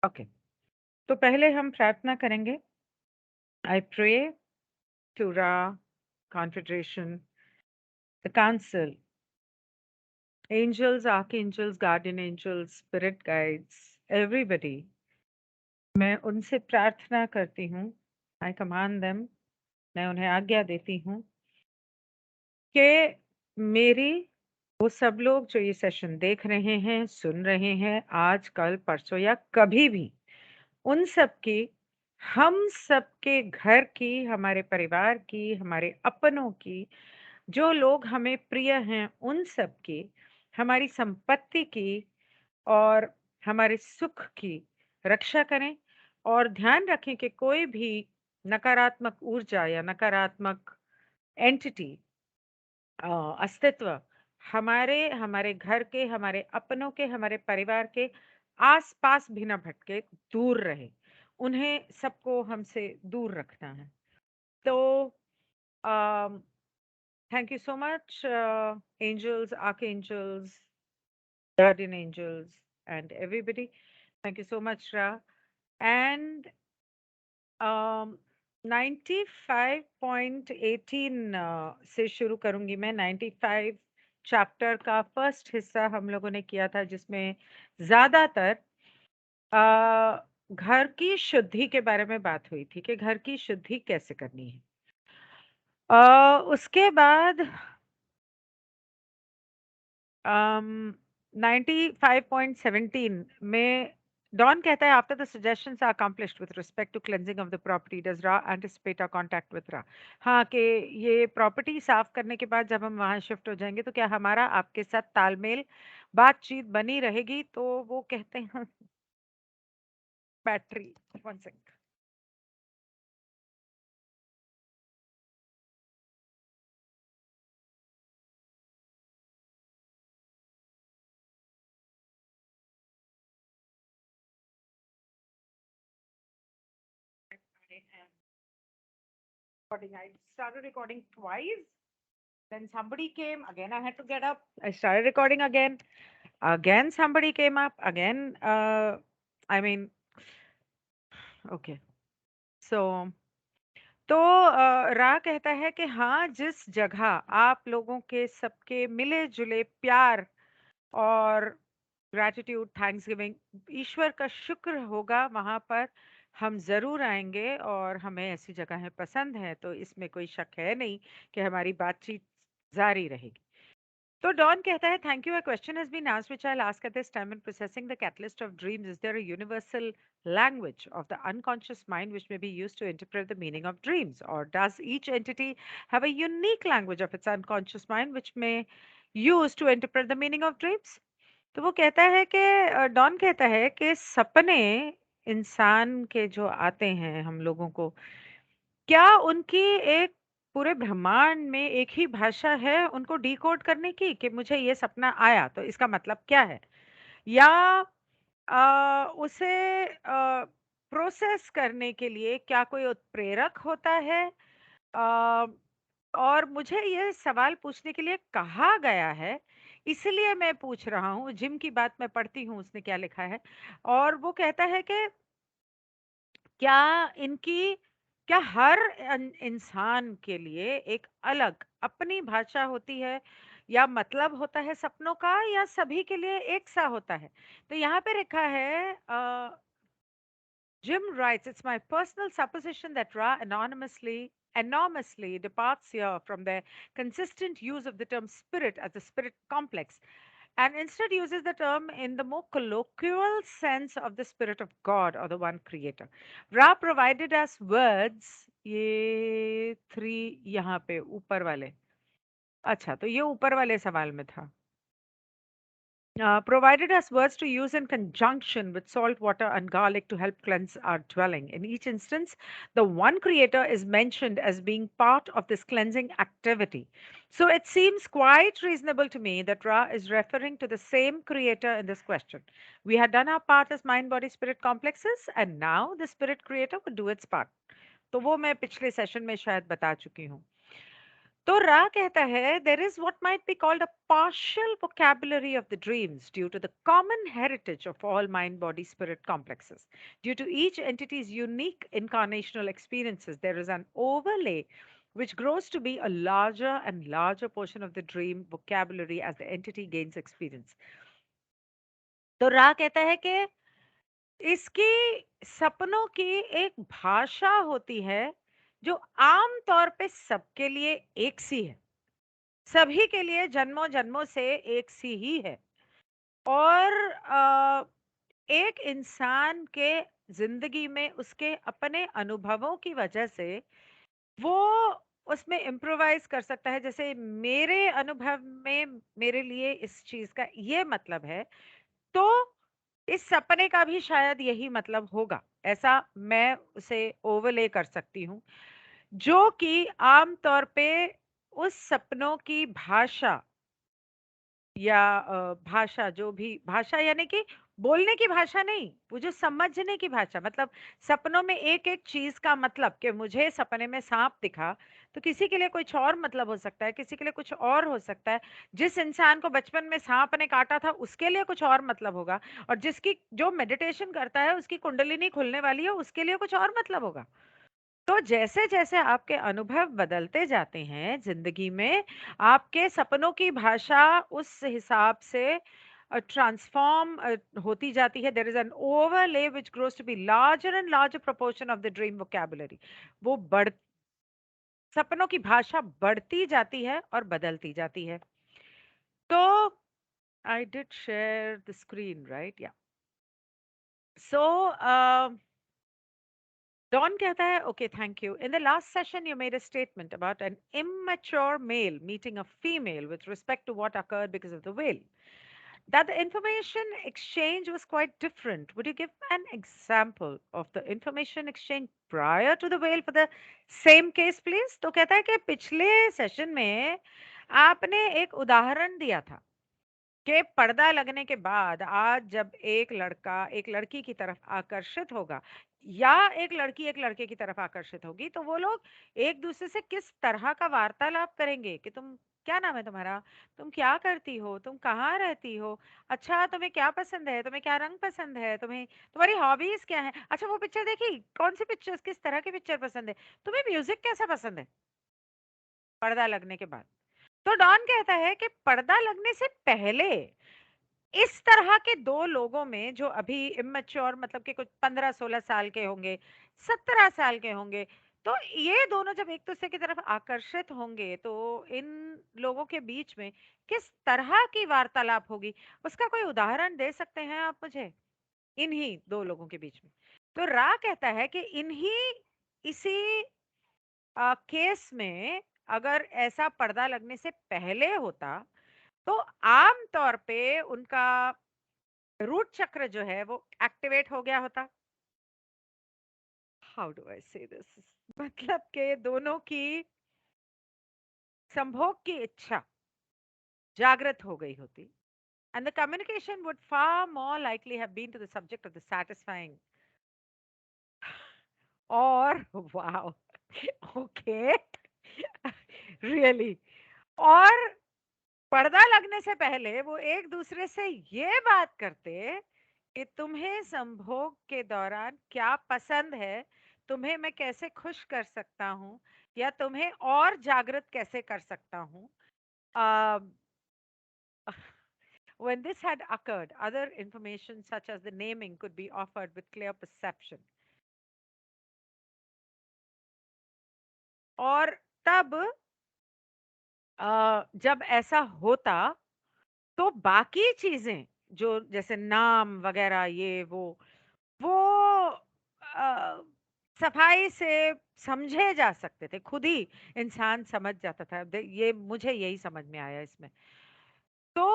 Okay, तो पहले हम प्रार्थना करेंगे। I pray to Ra confederation, the council, angels, archangels, guardian angels, spirit guides, everybody. मैं उनसे प्रार्थना करती हूँ। आई कमांड देम, मैं उन्हें आज्ञा देती हूँ कि मेरी वो सब लोग जो ये सेशन देख रहे हैं, सुन रहे हैं, आज, कल, परसों या कभी भी, उन सब की, हम सबके घर की, हमारे परिवार की, हमारे अपनों की, जो लोग हमें प्रिय हैं, उन सब की, हमारी संपत्ति की और हमारे सुख की रक्षा करें। और ध्यान रखें कि कोई भी नकारात्मक ऊर्जा या नकारात्मक एंटिटी, अस्तित्व हमारे हमारे घर के, हमारे अपनों के, हमारे परिवार के आस-पास भी ना भटके, दूर रहे। उन्हें सबको हमसे दूर रखना है। तो um, thank you so much angels, archangels, guardian angels and everybody. Thank you so much रा। एंड अम, 95.18 से शुरू करूंगी मैं। 95 चैप्टर का फर्स्ट हिस्सा हम लोगों ने किया था, जिसमें ज्यादातर घर की शुद्धि के बारे में बात हुई थी कि घर की शुद्धि कैसे करनी है। उसके बाद 95.17 में डॉन कहता है, after the suggestions are accomplished with respect to cleansing of the property, does Ra anticipate our contact with Ra? हाँ, कि ये प्रॉपर्टी साफ करने के बाद जब हम वहां शिफ्ट हो जाएंगे तो क्या हमारा आपके साथ तालमेल, बातचीत बनी रहेगी? तो वो कहते हैं battery, one second. I started recording twice. Then somebody came again. I had to get up. I started recording again. Again, somebody came up. Again, I mean, okay. So, तो रा कहता है कि हाँ, जिस जगह आप लोगों के सबके मिले-जुले प्यार और ग्रैटिट्यूड, थैंक्सगिविंग, ईश्वर का शुक्र होगा, वहाँ पर हम ज़रूर आएँगे और हमें ऐसी जगहें पसंद हैं, तो इसमें कोई शक है नहीं कि हमारी बातचीत जारी रहेगी। तो डॉन कहता है, thank you, a question has been asked which I will ask at this time in processing the catalyst of dreams, is there a universal language of the unconscious mind which may be used to interpret the meaning of dreams, or does each entity have a unique language of its unconscious mind which may use to interpret the meaning of dreams? तो वो कहता है कि don कहता है कि सपने इंसान के जो आते हैं हम लोगों को, क्या उनकी एक पूरे ब्रह्मांड में एक ही भाषा है उनको डिकोड करने की, कि मुझे ये सपना आया तो इसका मतलब क्या है? या उसे प्रोसेस करने के लिए क्या कोई उत्प्रेरक होता है? अ, और मुझे ये सवाल पूछने के लिए कहा गया है, इसलिए मैं पूछ रहा हूँ। जिम की बात मैं पढ़ती हूँ, उसने क्या लिखा है। और वो कहता है कि क्या इनकी क्या हर इंसान के लिए एक अलग अपनी भाषा होती है, या मतलब होता है सपनों का, या सभी के लिए एक सा होता है? तो यहाँ पे लिखा है, Jim writes, it's my personal supposition that Ra enormously departs here from the consistent use of the term spirit as a spirit complex, and instead uses the term in the more colloquial sense of the spirit of God or the one creator. Ra provided us words, ये three यहाँ पे ऊपर वाले, अच्छा तो ये ऊपर वाले सवाल में था। Provided us words to use in conjunction with salt water and garlic to help cleanse our dwelling. In each instance, the one creator is mentioned as being part of this cleansing activity. So it seems quite reasonable to me that Ra is referring to the same creator in this question. We had done our part as mind, body, spirit complexes, and now the spirit creator would do its part. तो वो मैं पिछले session में शायद बता चुकी हूँ। तो रा कहता है there is what might be called a partial vocabulary of the dreams due to the common heritage of all mind body spirit complexes. Due to each entity's unique incarnational experiences, there is an overlay which grows to be a larger and larger portion of the dream vocabulary as the entity gains experience. तो रा कहता है कि इसकी सपनों की एक भाषा होती है जो आम तौर पे सबके लिए एक सी है, सभी के लिए जन्मों जन्मों से एक सी ही है। और एक इंसान के जिंदगी में उसके अपने अनुभवों की वजह से वो उसमें इम्प्रोवाइज कर सकता है। जैसे मेरे अनुभव में मेरे लिए इस चीज का ये मतलब है, तो इस सपने का भी शायद यही मतलब होगा, ऐसा मैं उसे ओवरले कर सकती हूँ, जो कि आम तौर पे उस सपनों की भाषा या भाषा, जो भी भाषा यानी कि बोलने की भाषा नहीं, वो जो समझने की भाषा, मतलब सपनों में एक-एक चीज़ का मतलब, कि मुझे सपने में साँप दिखा, तो किसी के लिए कुछ और मतलब हो सकता है, किसी के लिए कुछ और हो सकता है। जिस इंसान को बचपन में साँप ने काटा था, उसके लिए कुछ और मतलब होगा, और जिसकी जो मेडिटेशन करता है, उसकी कुंडलिनी खुलने वाली है, उसके लिए कुछ और मतलब होगा। तो जैसे-जैसे आपके अनुभव बदलते जाते हैं ज़िंदगी में, आपके सपनों की भाषा उस हिसाब से ट्रांसफ़ॉर्म होती जाती है। There is an overlay which grows to be larger and larger proportion of the dream vocabulary. वो बढ़ सपनों की भाषा बढ़ती जाती है और बदलती जाती है। तो I did share the screen, right? या। सो Don कहता है, okay, thank you. In the last session, you made a statement about an immature male meeting a female with respect to what occurred because of the whale. That the information exchange was quite different. Would you give an example of the information exchange prior to the whale for the same case, please? तो कहता है कि पिछले session में आपने एक उदाहरण दिया था कि पर्दा लगने के बाद आज जब एक लड़का एक लड़की की तरफ आकर्षित होगा, या एक लड़की एक लड़के की तरफ आकर्षित होगी, तो वो लोग एक दूसरे से किस तरह का वार्तालाप करेंगे कि तुम, क्या नाम है तुम्हारा, तुम क्या करती हो, तुम कहाँ रहती हो, अच्छा तुम्हें क्या पसंद है, तुम्हें क्या रंग पसंद है, तुम्हें तुम्हारी हॉबीज क्या है, अच्छा वो पिक्चर देखी, कौन सी पिक्चर, किस तरह की पिक्चर पसंद है, तुम्हें म्यूजिक कैसा पसंद है, पर्दा लगने के बाद। तो डॉन कहता है कि पर्दा लगने से पहले इस तरह के 2 लोगों में जो अभी इमैच्योर, मतलब कि कुछ 15-16 साल के होंगे, 17 साल के होंगे, तो ये दोनों जब एक-दूसरे की तरफ आकर्षित होंगे, तो इन लोगों के बीच में किस तरह की वार्तालाप होगी? उसका कोई उदाहरण दे सकते हैं आप मुझे? इन्हीं 2 लोगों के बीच में। तो रा कहता है कि इसी केस में अगर ऐसा पर्दा लगने से पहले होता, तो आम तौर पे उनका रूट चक्र जो है वो एक्टिवेट हो गया होता। हाउ डू आई से दिस, मतलब के दोनों की संभोग की इच्छा जागृत हो गई होती, and the communication would far more likely have been to the subject of the satisfying or wow, okay, really, और पर्दा लगने से पहले वो एक दूसरे से ये बात करते कि तुम्हें संभोग के दौरान क्या पसंद है, तुम्हें मैं कैसे खुश कर सकता हूँ, या तुम्हें और जागृत कैसे कर सकता हूँ। Um, when this had occurred, other information such as the naming could be offered with clear perception. और तब जब ऐसा होता, तो बाकी चीजें जो जैसे नाम वगैरह ये वो अ, सफाई से समझे जा सकते थे, खुद ही इंसान समझ जाता था। ये मुझे यही समझ में आया इसमें। तो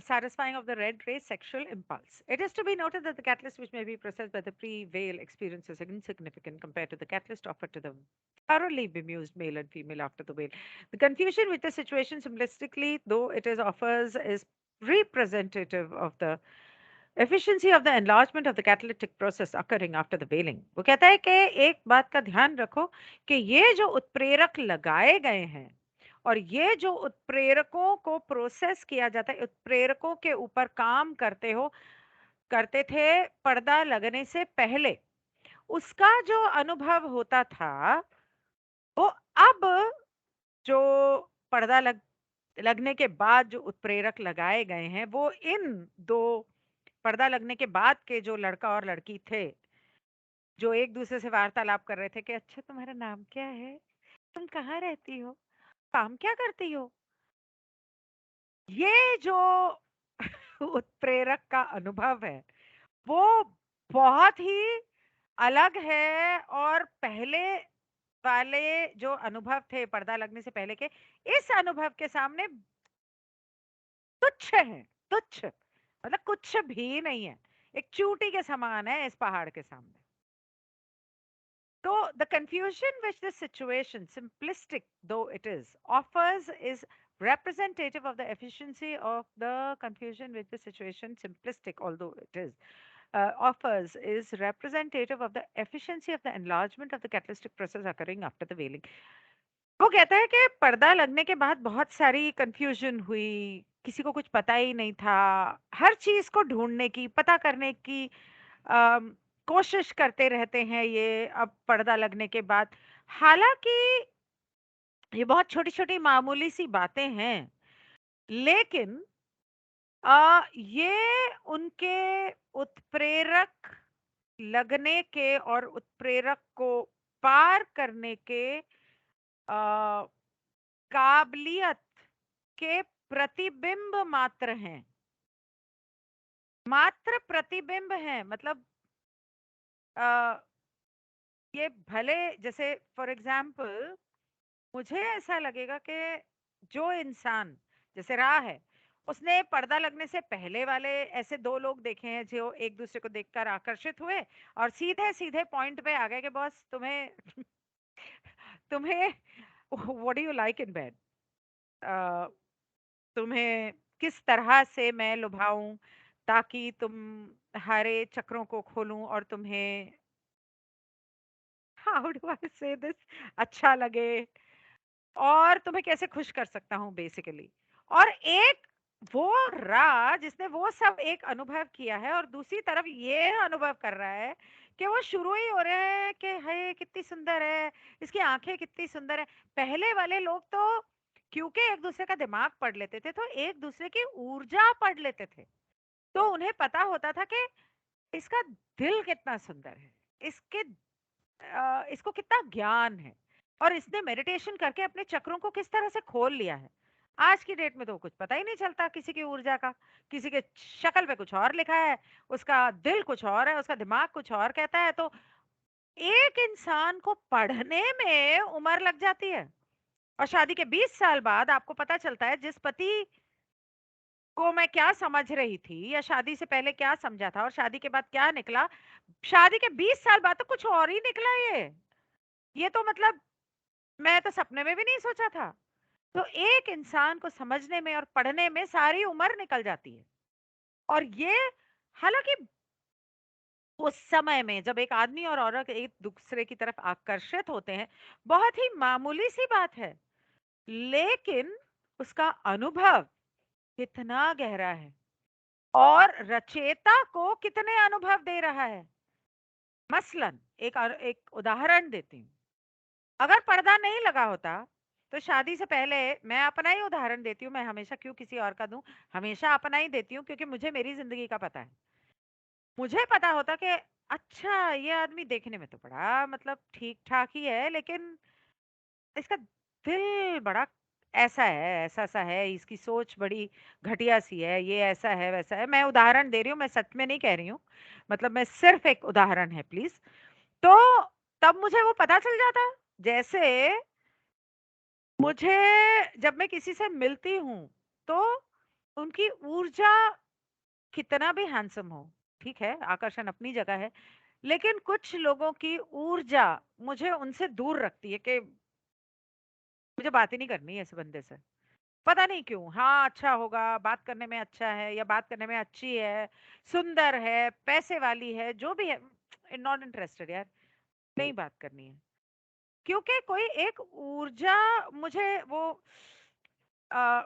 satisfying of the red ray sexual impulse. It is to be noted that the catalyst which may be processed by the pre-veil experience is insignificant compared to the catalyst offered to the thoroughly bemused male and female after the veil. The confusion with the situation simplistically, though it is offers, is representative of the efficiency of the enlargement of the catalytic process occurring after the welling. वो कहता है कि एक बात का ध्यान रखो कि ये जो उत्प्रेरक लगाए गए हैं और ये जो उत्प्रेरकों को प्रोसेस किया जाता है, उत्प्रेरकों के ऊपर काम करते थे पर्दा लगने से पहले, उसका जो अनुभव होता था वो अब जो पर्दा लगने के बाद जो उत्प्रेरक लगाए गए हैं वो इन दो पर्दा लगने के बाद के जो लड़का और लड़की थे, जो एक दूसरे से वार्तालाप कर रहे थे कि अच्छा तुम्हारा नाम क्या है, तुम कहाँ रहती हो, काम क्या करती हो, ये जो उत्प्रेरक का अनुभव है वो बहुत ही अलग है। और पहले वाले जो अनुभव थे पर्दा लगने से पहले के, इस अनुभव के सामने तुच्छ है, तुच्छ मतलब कुछ भी नहीं है, एक चूटी के समान है इस पहाड़ के सामने। So the confusion which this situation, simplistic though it is, offers is representative of the efficiency of the confusion which the situation, simplistic although it is, offers is representative of the efficiency of the enlargement of the catalytic process occurring after the veiling. वो कहता है कि पर्दा लगने के बाद बहुत सारी कंफ्यूजन हुई, किसी को कुछ पता ही नहीं था, हर चीज को ढूंढने की, पता करने की अम, कोशिश करते रहते हैं ये अब पर्दा लगने के बाद। हालांकि ये बहुत छोटी-छोटी मामूली सी बातें हैं, लेकिन ये उनके उत्प्रेरक लगने के और उत्प्रेरक को पार करने के काबिलियत के प्रतिबिंब मात्र हैं, मात्र प्रतिबिंब हैं। मतलब अ, ये भले जैसे फॉर एग्जाम्पल मुझे ऐसा लगेगा कि जो इंसान जैसे रहा है, उसने पर्दा लगने से पहले वाले ऐसे दो लोग देखे हैं जो एक दूसरे को देखकर आकर्षित हुए और सीधे सीधे पॉइंट पे आ गए कि बॉस तुम्हें तुम्हें what do you like in bed, तुम्हें किस तरह से मैं लुभाऊं ताकि तुम हरे चक्रों को खोलूं और तुम्हें हाउ डू आई से दिस अच्छा लगे और तुम्हें कैसे खुश कर सकता हूँ बेसिकली। और एक वो रहा जिसने वो सब एक अनुभव किया है और दूसरी तरफ ये अनुभव कर रहा है कि वो शुरू ही हो रहे हैं कि है कितनी सुंदर है, इसकी आंखें कितनी सुंदर है। पहले वाले लोग तो क्योंकि एक दूसरे का दिमाग पढ़ लेते थे तो एक दूसरे की ऊर्जा पढ़ लेते थे, तो उन्हें पता होता था कि इसका दिल कितना सुंदर है, इसके इसको कितना ज्ञान है और इसने मेडिटेशन करके अपने चक्रों को किस तरह से खोल लिया है। आज की डेट में तो कुछ पता ही नहीं चलता किसी की ऊर्जा का, किसी के शक्ल पे कुछ और लिखा है, उसका दिल कुछ और है, उसका दिमाग कुछ और कहता है। तो एक इंसान को पढ़ने में उम्र लग जाती है और शादी के 20 साल बाद आपको पता चलता है जिस पति को मैं क्या समझ रही थी या शादी से पहले क्या समझा था और शादी के बाद क्या निकला, शादी के 20 साल बाद तो कुछ और ही निकला ये तो मतलब मैं तो सपने में भी नहीं सोचा था। तो एक इंसान को समझने में और पढ़ने में सारी उम्र निकल जाती है। और ये हालांकि उस समय में जब एक आदमी और औरत एक दूसरे की तरफ आकर्षित होते हैं, बहुत ही मामूली सी बात है, लेकिन उसका अनुभव कितना गहरा है और रचेता को कितने अनुभव दे रहा है। मसलन एक उदाहरण देती हूँ, अगर पर्दा नहीं लगा होता तो शादी से पहले, मैं अपना ही उदाहरण देती हूँ, मैं हमेशा क्यों किसी और का दूं, हमेशा अपना ही देती हूँ क्योंकि मुझे मेरी जिंदगी का पता है। मुझे पता होता कि अच्छा ये आदमी देखने में तो बड़ा मतलब ठीक ठाक ही है, लेकिन इसका दिल बड़ा ऐसा है, ऐसा सा है, इसकी सोच बड़ी घटिया सी है, ये ऐसा है वैसा है। मैं उदाहरण दे रही हूँ, मैं सच में नहीं कह रही हूँ, मतलब मैं सिर्फ एक उदाहरण है प्लीज। तो तब मुझे वो पता चल जाता। जैसे मुझे जब मैं किसी से मिलती हूँ तो उनकी ऊर्जा कितना भी हैंडसम हो, ठीक है, आकर्षण अपनी जगह है, लेकिन कुछ लोगों की ऊर्जा मुझे उनसे दूर रखती है कि मुझे बात ही नहीं करनी है ऐसे बंदे से। पता नहीं क्यों। हाँ, अच्छा होगा, बात करने में अच्छा है या बात करने में अच्छी है, सुंदर है, पैसे वाली है, जो भी है, नॉट इंटरेस्टेड यार, नहीं बात करनी है। क्योंकि कोई एक ऊर्जा मुझे वो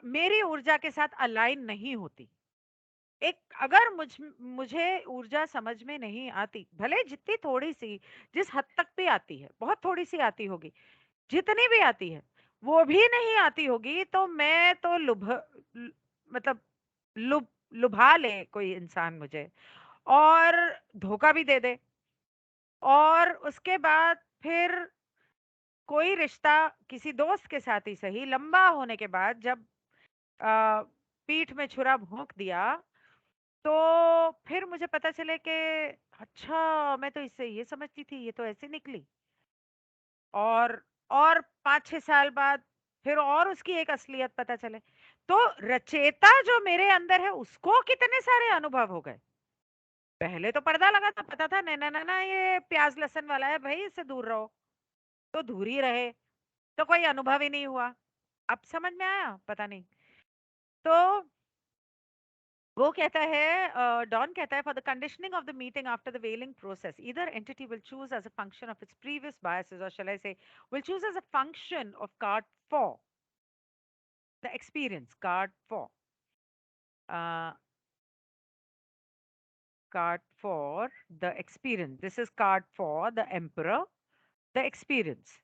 मेरी ऊर्जा के साथ अलाइन नहीं होती। एक अगर मुझे ऊर्जा समझ में नहीं आती, भले जितनी थोड़ी-सी, जिस हद तक भी आती है, बहुत थोड़ी-सी आती होगी, जितनी भी आती है, वो भी नहीं आती होगी, तो मैं तो ल मतलब लुभ लुभा ले कोई इंसान मुझे और धोखा भी दे दे और उसके बाद फिर कोई रिश्ता किसी दोस्त के साथ ही सही, लंबा होने के बाद जब अ, पीठ में छुरा भोंक दिया, तो फिर मुझे पता चले कि अच्छा मैं तो इससे ये समझती थी, ये तो ऐसे निकली। और और 5-6 साल बाद फिर और उसकी एक असलियत पता चले। तो रचेता जो मेरे अंदर है उसको कितने सारे अनुभव हो गए। पहले तो पर्दा लगा था, पता था ना ना ना ना ये प्याज लहसुन वाला है भाई, इससे दूर रहो, तो दूर ही रहे, तो कोई अनुभव ही नहीं हुआ। अब समझ में आया? पता नहीं। तो वो कहता है डॉन कहता है for the conditioning of the meeting after the veiling process either entity will choose as a function of its previous biases or shall I say will choose as a function of card 4 the experience card 4 uh, card for the experience. This is card for the emperor, the experience.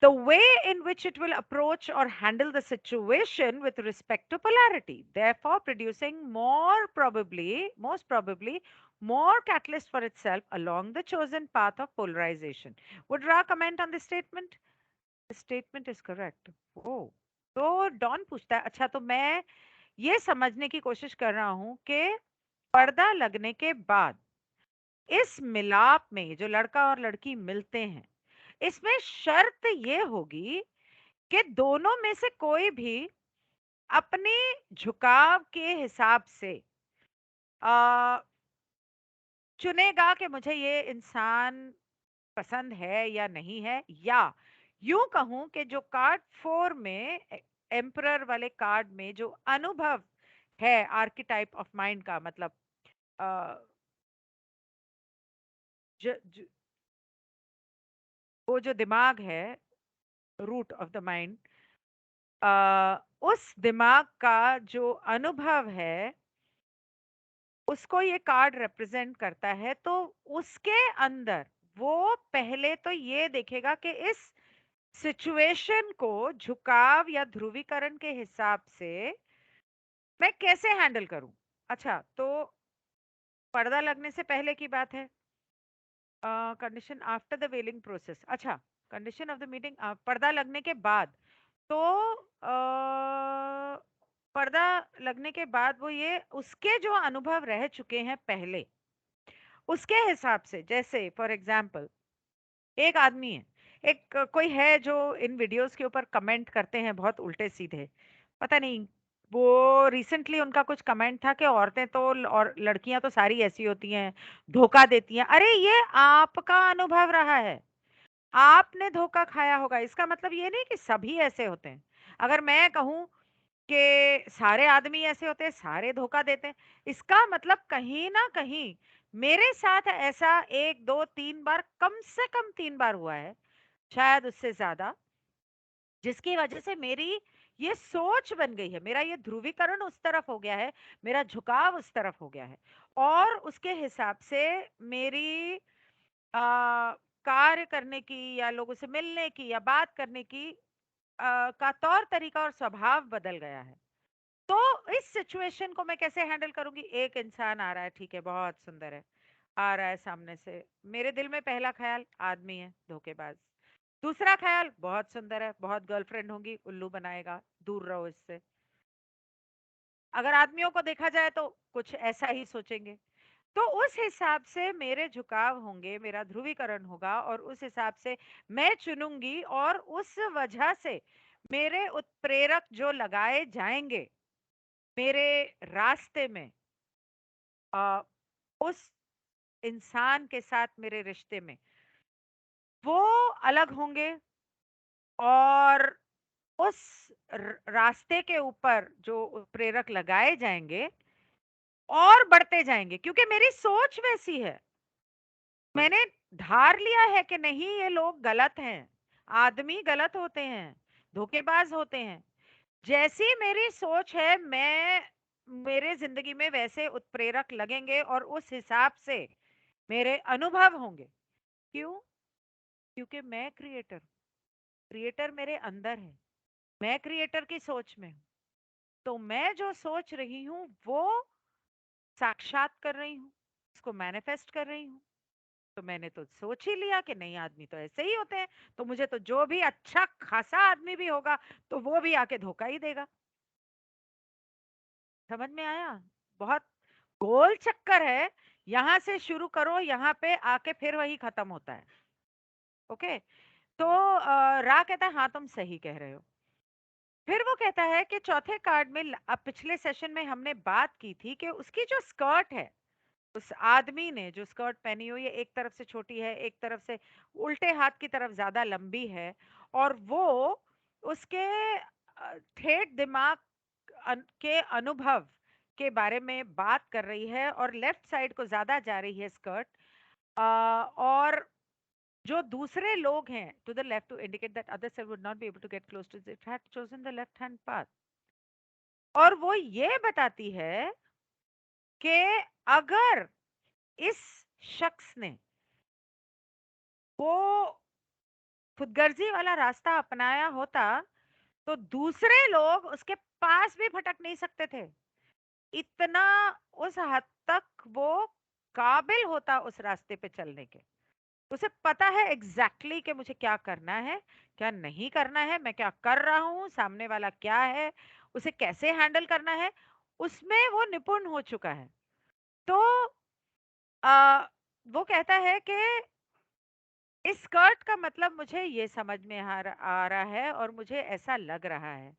The way in which it will approach or handle the situation with respect to polarity, therefore producing most probably, more catalyst for itself along the chosen path of polarization. Would Ra comment on this statement? The statement is correct. Oh, तो don पूछता है, अच्छा तो मैं ये समझने की कोशिश कर रहा हूं कि पर्दा लगने के बाद इस मिलाप में जो लड़का और लड़की मिलते हैं, इसमें शर्त ये होगी कि दोनों में से कोई भी अपने झुकाव के हिसाब से आ, चुनेगा कि मुझे ये इंसान पसंद है या नहीं है, या यूं कहूं कि जो कार्ड 4 में एम्परर वाले कार्ड में जो अनुभव है आर्किटाइप ऑफ माइंड का, मतलब अ, ज, ज, वो जो दिमाग है, रूट ऑफ द माइंड, उस दिमाग का जो अनुभव है उसको ये कार्ड रिप्रेजेंट करता है। तो उसके अंदर वो पहले तो ये देखेगा कि इस सिचुएशन को झुकाव या ध्रुवीकरण के हिसाब से मैं कैसे हैंडल करूं। अच्छा तो पर्दा लगने से पहले की बात है, condition after the veiling process. अच्छा, कंडीशन ऑफ द मीटिंग पर्दा लगने के बाद, तो पर्दा लगने के बाद वो ये उसके जो अनुभव रह चुके हैं पहले, उसके हिसाब से, जैसे फॉर एग्जांपल एक आदमी है, एक कोई है जो इन वीडियोस के ऊपर कमेंट करते हैं बहुत उल्टे सीधे, पता नहीं, वो रिसेंटली उनका कुछ कमेंट था कि औरतें तो और लड़कियां तो सारी ऐसी होती हैं, धोखा देती हैं। अरे ये आपका अनुभव रहा है, आपने धोखा खाया होगा, इसका मतलब ये नहीं कि सभी ऐसे होते हैं। अगर मैं कहूं कि सारे आदमी ऐसे होते हैं, सारे धोखा देते हैं, इसका मतलब कहीं ना कहीं मेरे साथ ऐसा 1 2 3 बार, कम से कम 3 बार हुआ है, शायद उससे ज्यादा, जिसकी वजह से मेरी ये सोच बन गई है, मेरा ये ध्रुवीकरण उस तरफ हो गया है, मेरा झुकाव उस तरफ हो गया है, और उसके हिसाब से मेरी कार्य करने की या लोगों से मिलने की या बात करने की का तौर तरीका और स्वभाव बदल गया है। तो इस सिचुएशन को मैं कैसे हैंडल करूंगी? एक इंसान आ रहा है, ठीक है, बहुत सुंदर है, आ रहा है सामने से, मेरे दिल में पहला ख्याल आदमी है धोखेबाज, दूसरा ख्याल बहुत सुंदर है, बहुत गर्लफ्रेंड होंगी, उल्लू बनाएगा, दूर रहो इससे। अगर आदमियों को देखा जाए तो कुछ ऐसा ही सोचेंगे। तो उस हिसाब से मेरे झुकाव होंगे, मेरा ध्रुवीकरण होगा, और उस हिसाब से मैं चुनूंगी, और उस वजह से मेरे उत्प्रेरक जो लगाए जाएंगे मेरे रास्ते में, अ, उस इंसान के साथ मेरे रिश्ते में, वो अलग होंगे। और उस रास्ते के ऊपर जो उत्प्रेरक लगाए जाएंगे और बढ़ते जाएंगे, क्योंकि मेरी सोच वैसी है। मैंने धार लिया है कि नहीं, ये लोग गलत हैं, आदमी गलत होते हैं, धोखेबाज होते हैं। जैसी मेरी सोच है, मैं मेरे जिंदगी में वैसे उत्प्रेरक लगेंगे और उस हिसाब से मेरे अनुभव होंगे। क्यों? क्योंकि मैं क्रिएटर, क्रिएटर मेरे अंदर है, मैं क्रिएटर की सोच में हूँ। तो मैं जो सोच रही हूँ वो साक्षात कर रही हूँ, उसको मैनिफेस्ट कर रही हूँ। तो मैंने तो सोच ही लिया कि नहीं, आदमी तो ऐसे ही होते हैं, तो मुझे तो जो भी अच्छा खासा आदमी भी होगा तो वो भी आके धोखा ही देगा। समझ में आया? बहुत गोल चक्कर है। यहां से शुरू करो, यहाँ पे आके फिर वही खत्म होता है। ओके। तो रा कहता है हाँ तुम सही कह रहे हो। फिर वो कहता है कि चौथे कार्ड में अब पिछले सेशन में हमने बात की थी कि उसकी जो स्कर्ट है, उस आदमी ने जो स्कर्ट पहनी हुई है, एक तरफ से छोटी है, एक तरफ से उल्टे हाथ की तरफ ज्यादा लंबी है, और वो उसके ठेठ दिमाग के अनुभव के बारे में बात कर रही है, और लेफ्ट साइड को ज्यादा जा रही है स्कर्ट। और जो दूसरे लोग हैं to the left to indicate that other self would not be able to get close to it had chosen the left hand path. और वो ये बताती है कि अगर इस शख्स ने वो खुदगर्जी वाला रास्ता अपनाया होता तो दूसरे लोग उसके पास भी फटक नहीं सकते थे। इतना उस हद तक वो काबिल होता उस रास्ते पे चलने के। उसे पता है एग्जैक्टली exactly कि मुझे क्या करना है, क्या नहीं करना है, मैं क्या कर रहा हूँ, सामने वाला क्या है, उसे कैसे हैंडल करना है, उसमें वो निपुण हो चुका है। तो आ, वो कहता है कि इस स्कर्ट का मतलब मुझे ये समझ में आ रहा है और मुझे ऐसा लग रहा है,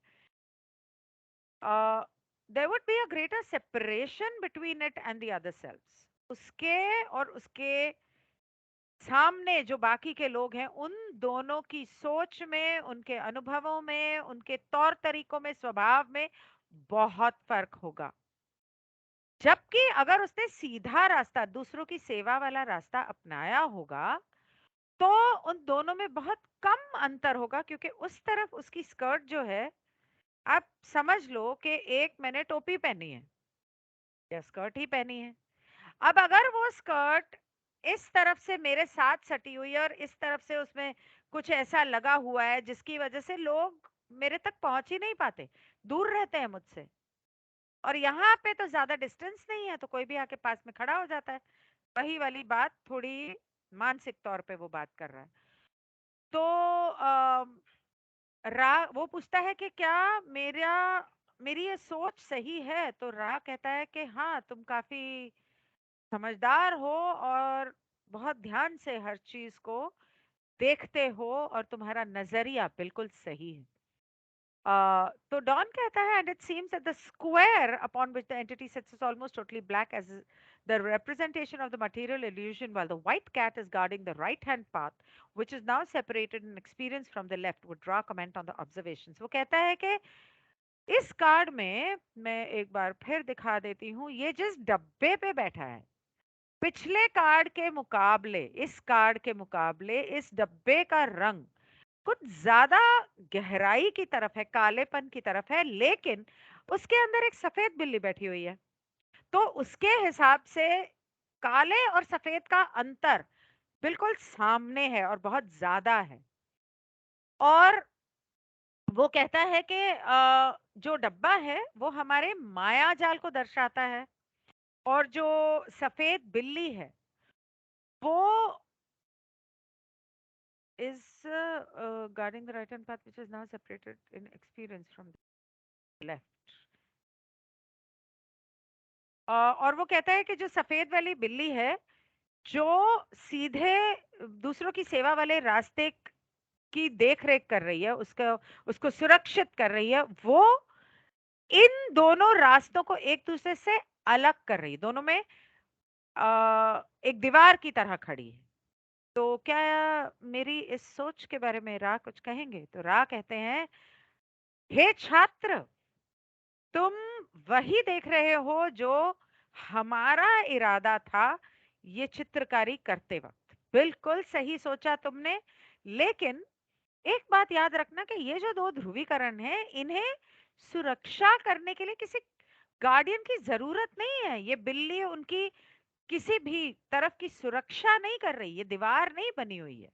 there would be a greater separation between it and the other selves. उसके और उसके सामने जो बाकी के लोग हैं, उन दोनों की सोच में, उनके अनुभवों में, उनके तौर तरीकों में, स्वभाव में बहुत फर्क होगा। जबकि अगर उसने सीधा रास्ता, दूसरों की सेवा वाला रास्ता अपनाया होगा तो उन दोनों में बहुत कम अंतर होगा, क्योंकि उस तरफ उसकी स्कर्ट जो है, आप समझ लो कि एक मैंने टोपी पहनी है या स्कर्ट ही पहनी है। अब अगर वो स्कर्ट इस तरफ से मेरे साथ सटी हुई है और इस तरफ से उसमें कुछ ऐसा लगा हुआ है जिसकी वजह से लोग मेरे तक पहुंच ही नहीं पाते, दूर रहते हैं मुझसे, और यहाँ पे तो ज्यादा डिस्टेंस नहीं है तो कोई भी आके पास में खड़ा हो जाता है। वही वाली बात, थोड़ी मानसिक तौर पे वो बात कर रहा है। तो रा वो पूछता है कि क्या मेरा मेरी ये सोच सही है? तो रा कहता है कि हाँ, तुम काफी समझदार हो और बहुत ध्यान से हर चीज को देखते हो और तुम्हारा नजरिया बिल्कुल सही है। तो डॉन कहता है and it seems that the square upon which the entity sits is almost totally black as the representation of the material illusion, while the white cat is guarding the right hand path which is now separated in experience from the left. Would draw comment on the observations. वो कहता है कि इस card में, मैं एक बार फिर दिखा देती हूँ, ये जिस डब्बे पे बैठा है, पिछले कार्ड के मुकाबले, इस कार्ड के मुकाबले इस डब्बे का रंग कुछ ज्यादा गहराई की तरफ है, कालेपन की तरफ है, लेकिन उसके अंदर एक सफेद बिल्ली बैठी हुई है। तो उसके हिसाब से काले और सफेद का अंतर बिल्कुल सामने है और बहुत ज्यादा है। और वो कहता है कि जो डब्बा है वो हमारे माया जाल को दर्शाता है, और जो सफेद बिल्ली है वो is guarding the right hand path which is now separated in experience from the left. और वो कहता है कि जो सफेद वाली बिल्ली है, जो सीधे दूसरों की सेवा वाले रास्ते की देख रेख कर रही है, उसका उसको सुरक्षित कर रही है, वो इन दोनों रास्तों को एक दूसरे से अलग कर रही है, दोनों में एक दीवार की तरह खड़ी है। तो क्या मेरी इस सोच के बारे में रा कुछ कहेंगे? तो रा कहते हैं हे छात्र, तुम वही देख रहे हो जो हमारा इरादा था ये चित्रकारी करते वक्त। बिल्कुल सही सोचा तुमने। लेकिन एक बात याद रखना कि ये जो दो ध्रुवीकरण है, इन्हें सुरक्षा करने के लिए किसी गार्डियन की जरूरत नहीं है। ये बिल्ली उनकी किसी भी तरफ की सुरक्षा नहीं कर रही, ये दीवार नहीं बनी हुई है।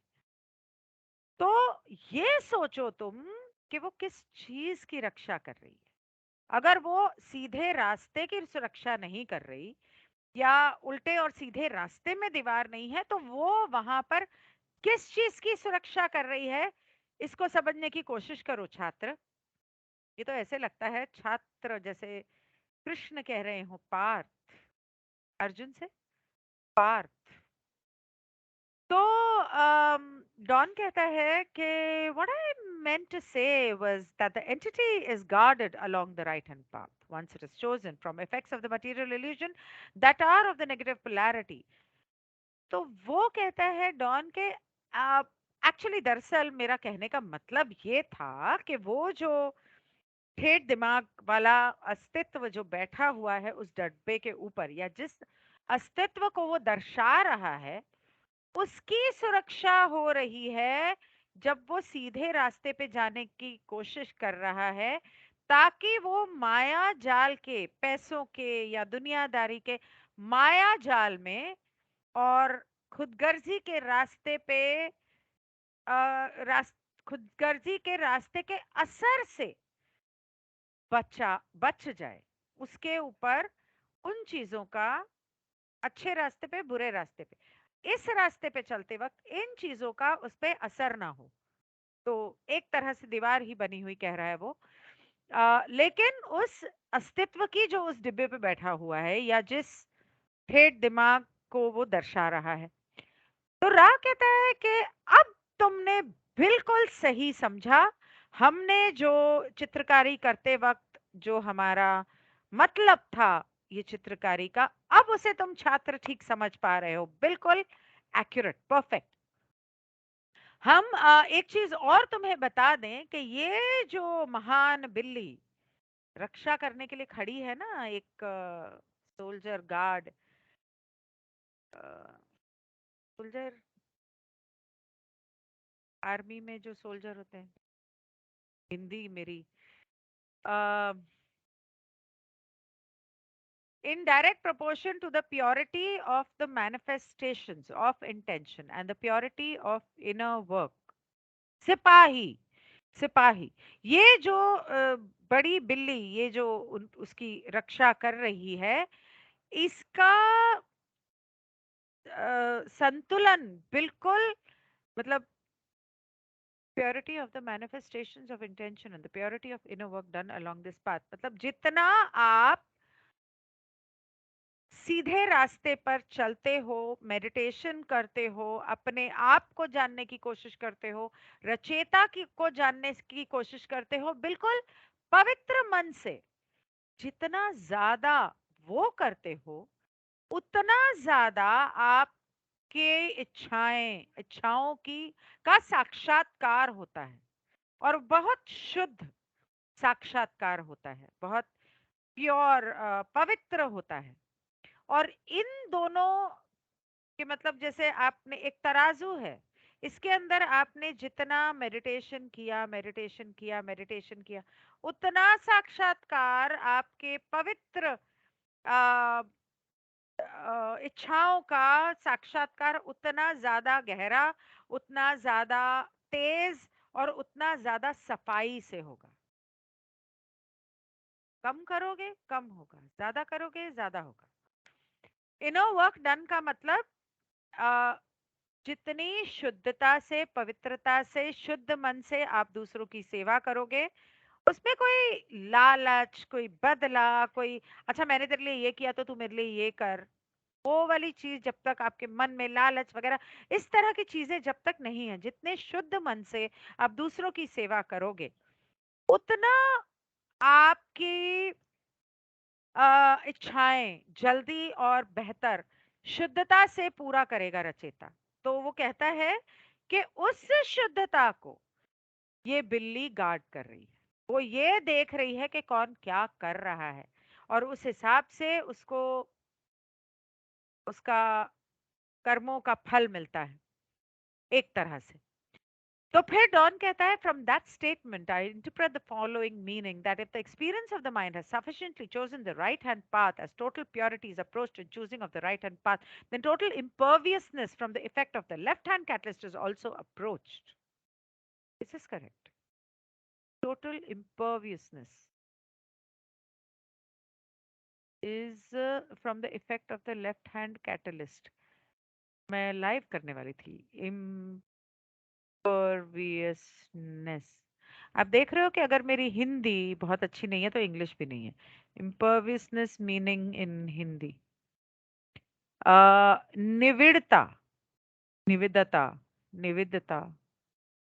तो ये सोचो तुम कि वो किस चीज की रक्षा कर रही है। अगर वो सीधे रास्ते की सुरक्षा नहीं कर रही या उल्टे और सीधे रास्ते में दीवार नहीं है, तो वो वहां पर किस चीज की सुरक्षा कर रही है, इसको समझने की कोशिश करो छात्र। ये तो ऐसे लगता है छात्र जैसे कृष्ण कह रहे हो पार्थ, अर्जुन से, पार्थ। तो डॉन कहता है कि what I meant to say was that the entity is guarded along the right hand path once it is chosen from effects of the material illusion that are of the negative polarity. तो वो कहता है don के actually दरअसल मेरा कहने का मतलब ये था कि वो जो ठेठ दिमाग वाला अस्तित्व जो बैठा हुआ है उस डब्बे के ऊपर, या जिस अस्तित्व को वो दर्शा रहा है, उसकी सुरक्षा हो रही है जब वो सीधे रास्ते पे जाने की कोशिश कर रहा है, ताकि वो माया जाल के, पैसों के या दुनियादारी के माया जाल में और खुदगर्जी के रास्ते पे खुदगर्जी के रास्ते के असर से बच जाए। उसके ऊपर उन चीजों का, अच्छे रास्ते पे बुरे रास्ते पे, इस रास्ते पे चलते वक्त इन चीजों का उस पे असर ना हो। तो एक तरह से दीवार ही बनी हुई कह रहा है वो। लेकिन उस अस्तित्व की जो उस डिब्बे पे बैठा हुआ है या जिस ठेठ दिमाग को वो दर्शा रहा है, तो रा कहता है कि अब तुमने बिल्कुल सही समझा। हमने जो चित्रकारी करते वक्त जो हमारा मतलब था ये चित्रकारी का, अब उसे तुम छात्र ठीक समझ पा रहे हो। बिल्कुल एक्यूरेट, परफेक्ट। हम एक चीज और तुम्हें बता दें कि ये जो महान बिल्ली रक्षा करने के लिए खड़ी है ना, एक सोल्जर गार्ड, सोल्जर, आर्मी में जो सोल्जर होते हैं, हिंदी मेरी, in direct proportion to the purity of the manifestations of intention and the purity of inner work. सिपाही, सिपाही, ये जो बड़ी बिल्ली, ये जो उसकी रक्षा कर रही है, इसका संतुलन बिल्कुल, मतलब purity of the manifestations of intention and the purity of inner work done along this path, मतलब जितना आप सीधे रास्ते पर चलते हो, मेडिटेशन करते हो, अपने आप को जानने की कोशिश करते हो, रचेता की को जानने की कोशिश करते हो, बिल्कुल पवित्र मन से जितना ज्यादा वो करते हो, उतना ज्यादा आपके इच्छाओं की का साक्षात्कार होता है, और बहुत शुद्ध साक्षात्कार होता है, बहुत प्योर, पवित्र होता है। और इन दोनों के मतलब, जैसे आपने एक तराजू है, इसके अंदर आपने जितना मेडिटेशन किया, मेडिटेशन किया, मेडिटेशन किया, उतना साक्षात्कार आपके पवित्र आ, इच्छाओं का साक्षात्कार उतना ज्यादा गहरा, उतना ज्यादा तेज और उतना ज्यादा सफाई से होगा। कम करोगे कम होगा, ज्यादा करोगे ज्यादा होगा। इनर वर्क डन का मतलब जितनी शुद्धता से, पवित्रता से, शुद्ध मन से आप दूसरों की सेवा करोगे, उसमें कोई लालच, कोई बदला, कोई अच्छा मैंने तेरे लिए ये किया तो तू मेरे लिए ये कर, वो वाली चीज जब तक आपके मन में लालच वगैरह, इस तरह की चीजें जब तक नहीं है, जितने शुद्ध मन से आप दूसरों की सेवा करोगे, उतना आपकी इच्छाएं जल्दी और बेहतर शुद्धता से पूरा करेगा रचेता। तो वो कहता है कि उस शुद्धता को ये बिल्ली गार्ड कर रही है। वो ये देख रही है कि कौन क्या कर रहा है, और उस हिसाब से उसको उसका कर्मों का फल मिलता है एक तरह से। तो फिर डॉन कहता है, from that statement I interpret the following meaning, that if the experience of the mind has sufficiently chosen the right hand path, as total purity is approached in choosing of the right hand path, then total imperviousness from the effect of the left hand catalyst is also approached. This is correct. Total imperviousness is from the effect of the left hand catalyst. मैं live करने वाली थी। इम्पर्वियसनेस, आप देख रहे हो कि अगर मेरी हिंदी बहुत अच्छी नहीं है तो इंग्लिश भी नहीं है। इम्पर्वियसनेस मीनिंग इन हिंदी, निविड़ता, निविदता, निविदता।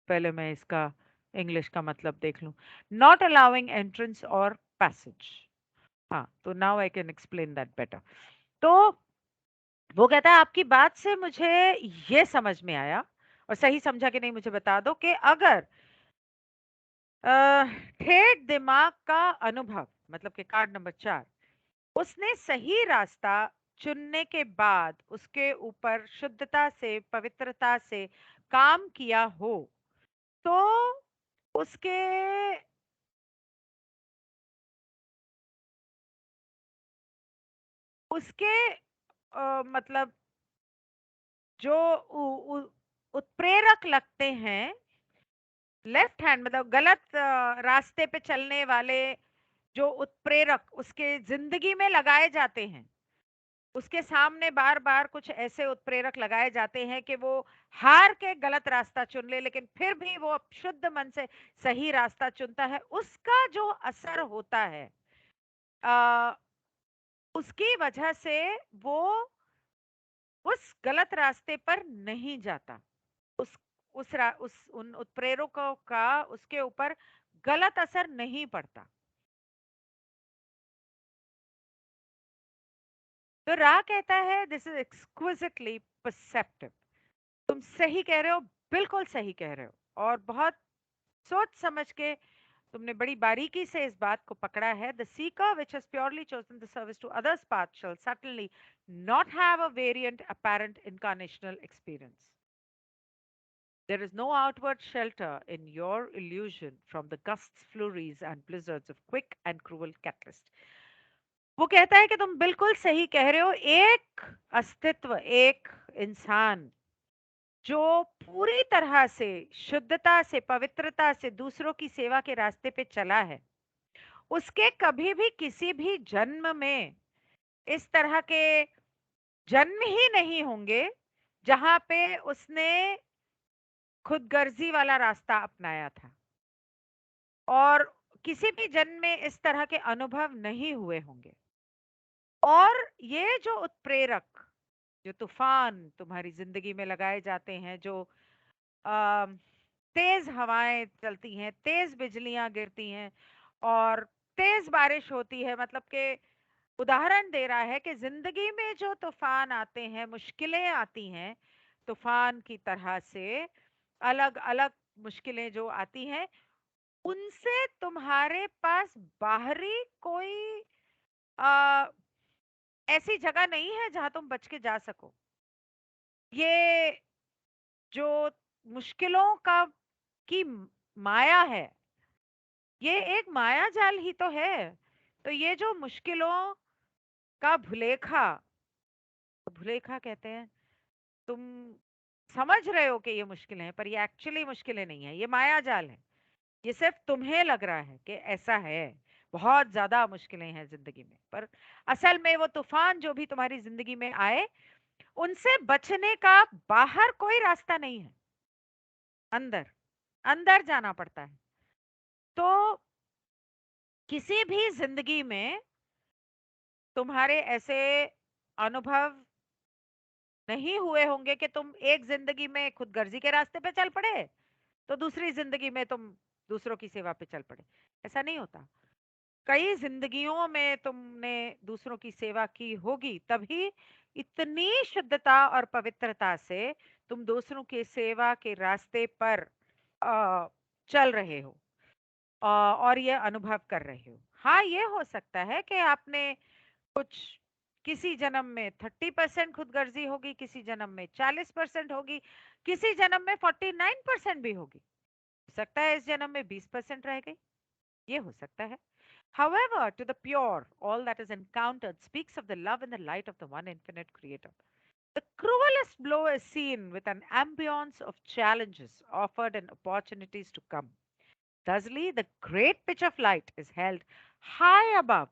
पहले मैं इसका इंग्लिश का मतलब देख लूं। नॉट अलाउिंग एंट्रेंस और पैसेज। हाँ, तो now I can explain that better. तो वो कहता है, आपकी बात से मुझे ये समझ में आया, और सही समझा कि नहीं मुझे बता दो, कि अगर ठेठ दिमाग का अनुभव, मतलब कि कार्ड नंबर 4, उसने सही रास्ता चुनने के बाद उसके ऊपर शुद्धता से, पवित्रता से काम किया हो, तो उसके उसके मतलब जो उत्प्रेरक लगते हैं, लेफ्ट हैंड मतलब गलत रास्ते पे चलने वाले जो उत्प्रेरक उसके जिंदगी में लगाए जाते हैं, उसके सामने बार बार कुछ ऐसे उत्प्रेरक लगाए जाते हैं कि वो हार के गलत रास्ता चुन ले, लेकिन फिर भी वो शुद्ध मन से सही रास्ता चुनता है। उसका जो असर होता है, आ, उसकी वजह से वो उस गलत रास्ते पर नहीं जाता। उस उन उत्प्रेरकों का उसके ऊपर गलत असर नहीं पड़ता। तो रा कहता है, दिस इज एक्सक्विजिटली परसेप्टिव। तुम सही कह रहे हो, बिल्कुल सही कह रहे हो, और बहुत सोच समझ के तुमने बड़ी बारीकी से इस बात को पकड़ा है। The seeker which has purely chosen the service to others path shall certainly not have a variant apparent incarnational experience. There is no outward shelter in your illusion from the gusts, flurries, and blizzards of quick and cruel catalyst. वो कहता है कि तुम बिल्कुल सही कह रहे हो। एक अस्तित्व, एक इंसान जो पूरी तरह से शुद्धता से, पवित्रता से दूसरों की सेवा के रास्ते पे चला है, उसके कभी भी किसी भी जन्म में इस तरह के जन्म ही नहीं होंगे जहां पे उसने खुदगर्जी वाला रास्ता अपनाया था, और किसी भी जन्म में इस तरह के अनुभव नहीं हुए होंगे। और ये जो उत्प्रेरक, जो तूफान तुम्हारी जिंदगी में लगाए जाते हैं, जो अ, तेज हवाएं चलती हैं, तेज बिजलियां गिरती हैं, और तेज बारिश होती है, मतलब कि उदाहरण दे रहा है कि जिंदगी में जो तूफान आते हैं, मुश्किलें आती हैं, तूफान की तरह से अलग अलग मुश्किलें जो आती हैं, उनसे तुम्हारे पास बाहरी कोई आ, ऐसी जगह नहीं है जहां तुम बच के जा सको। ये जो मुश्किलों का की माया है, ये एक माया जाल ही तो है। तो ये जो मुश्किलों का भुलेखा, भुलेखा कहते हैं, तुम समझ रहे हो कि ये मुश्किलें हैं, पर ये एक्चुअली मुश्किलें नहीं है, ये माया जाल है। ये सिर्फ तुम्हें लग रहा है कि ऐसा है, बहुत ज्यादा मुश्किलें हैं जिंदगी में, पर असल में वो तूफान जो भी तुम्हारी जिंदगी में आए, उनसे बचने का बाहर कोई रास्ता नहीं है, अंदर अंदर जाना पड़ता है। तो किसी भी जिंदगी में तुम्हारे ऐसे अनुभव नहीं हुए होंगे कि तुम एक जिंदगी में खुदगर्जी के रास्ते पे चल पड़े, तो दूसरी जिंदगी में तुम दूसरों की सेवा पे चल पड़े। ऐसा नहीं होता। कई जिंदगियों में तुमने दूसरों की सेवा की होगी, तभी इतनी शुद्धता और पवित्रता से तुम दूसरों की सेवा के रास्ते पर चल रहे हो। और ये अनुभव कर रहे हो। हाँ, ये हो सकता है कि आपने कुछ किसी जन्म में 30% खुदगर्जी होगी, किसी जन्म में 40% होगी, किसी जन्म में 49% भी होगी। हो सकता है इस जन्म में 20% रह गई, ये हो सकता है। However, to the pure, all that is encountered speaks of the love and the light of the one infinite creator. The cruelest blow is seen with an ambience of challenges offered and opportunities to come. Thusly, the great pitch of light is held high above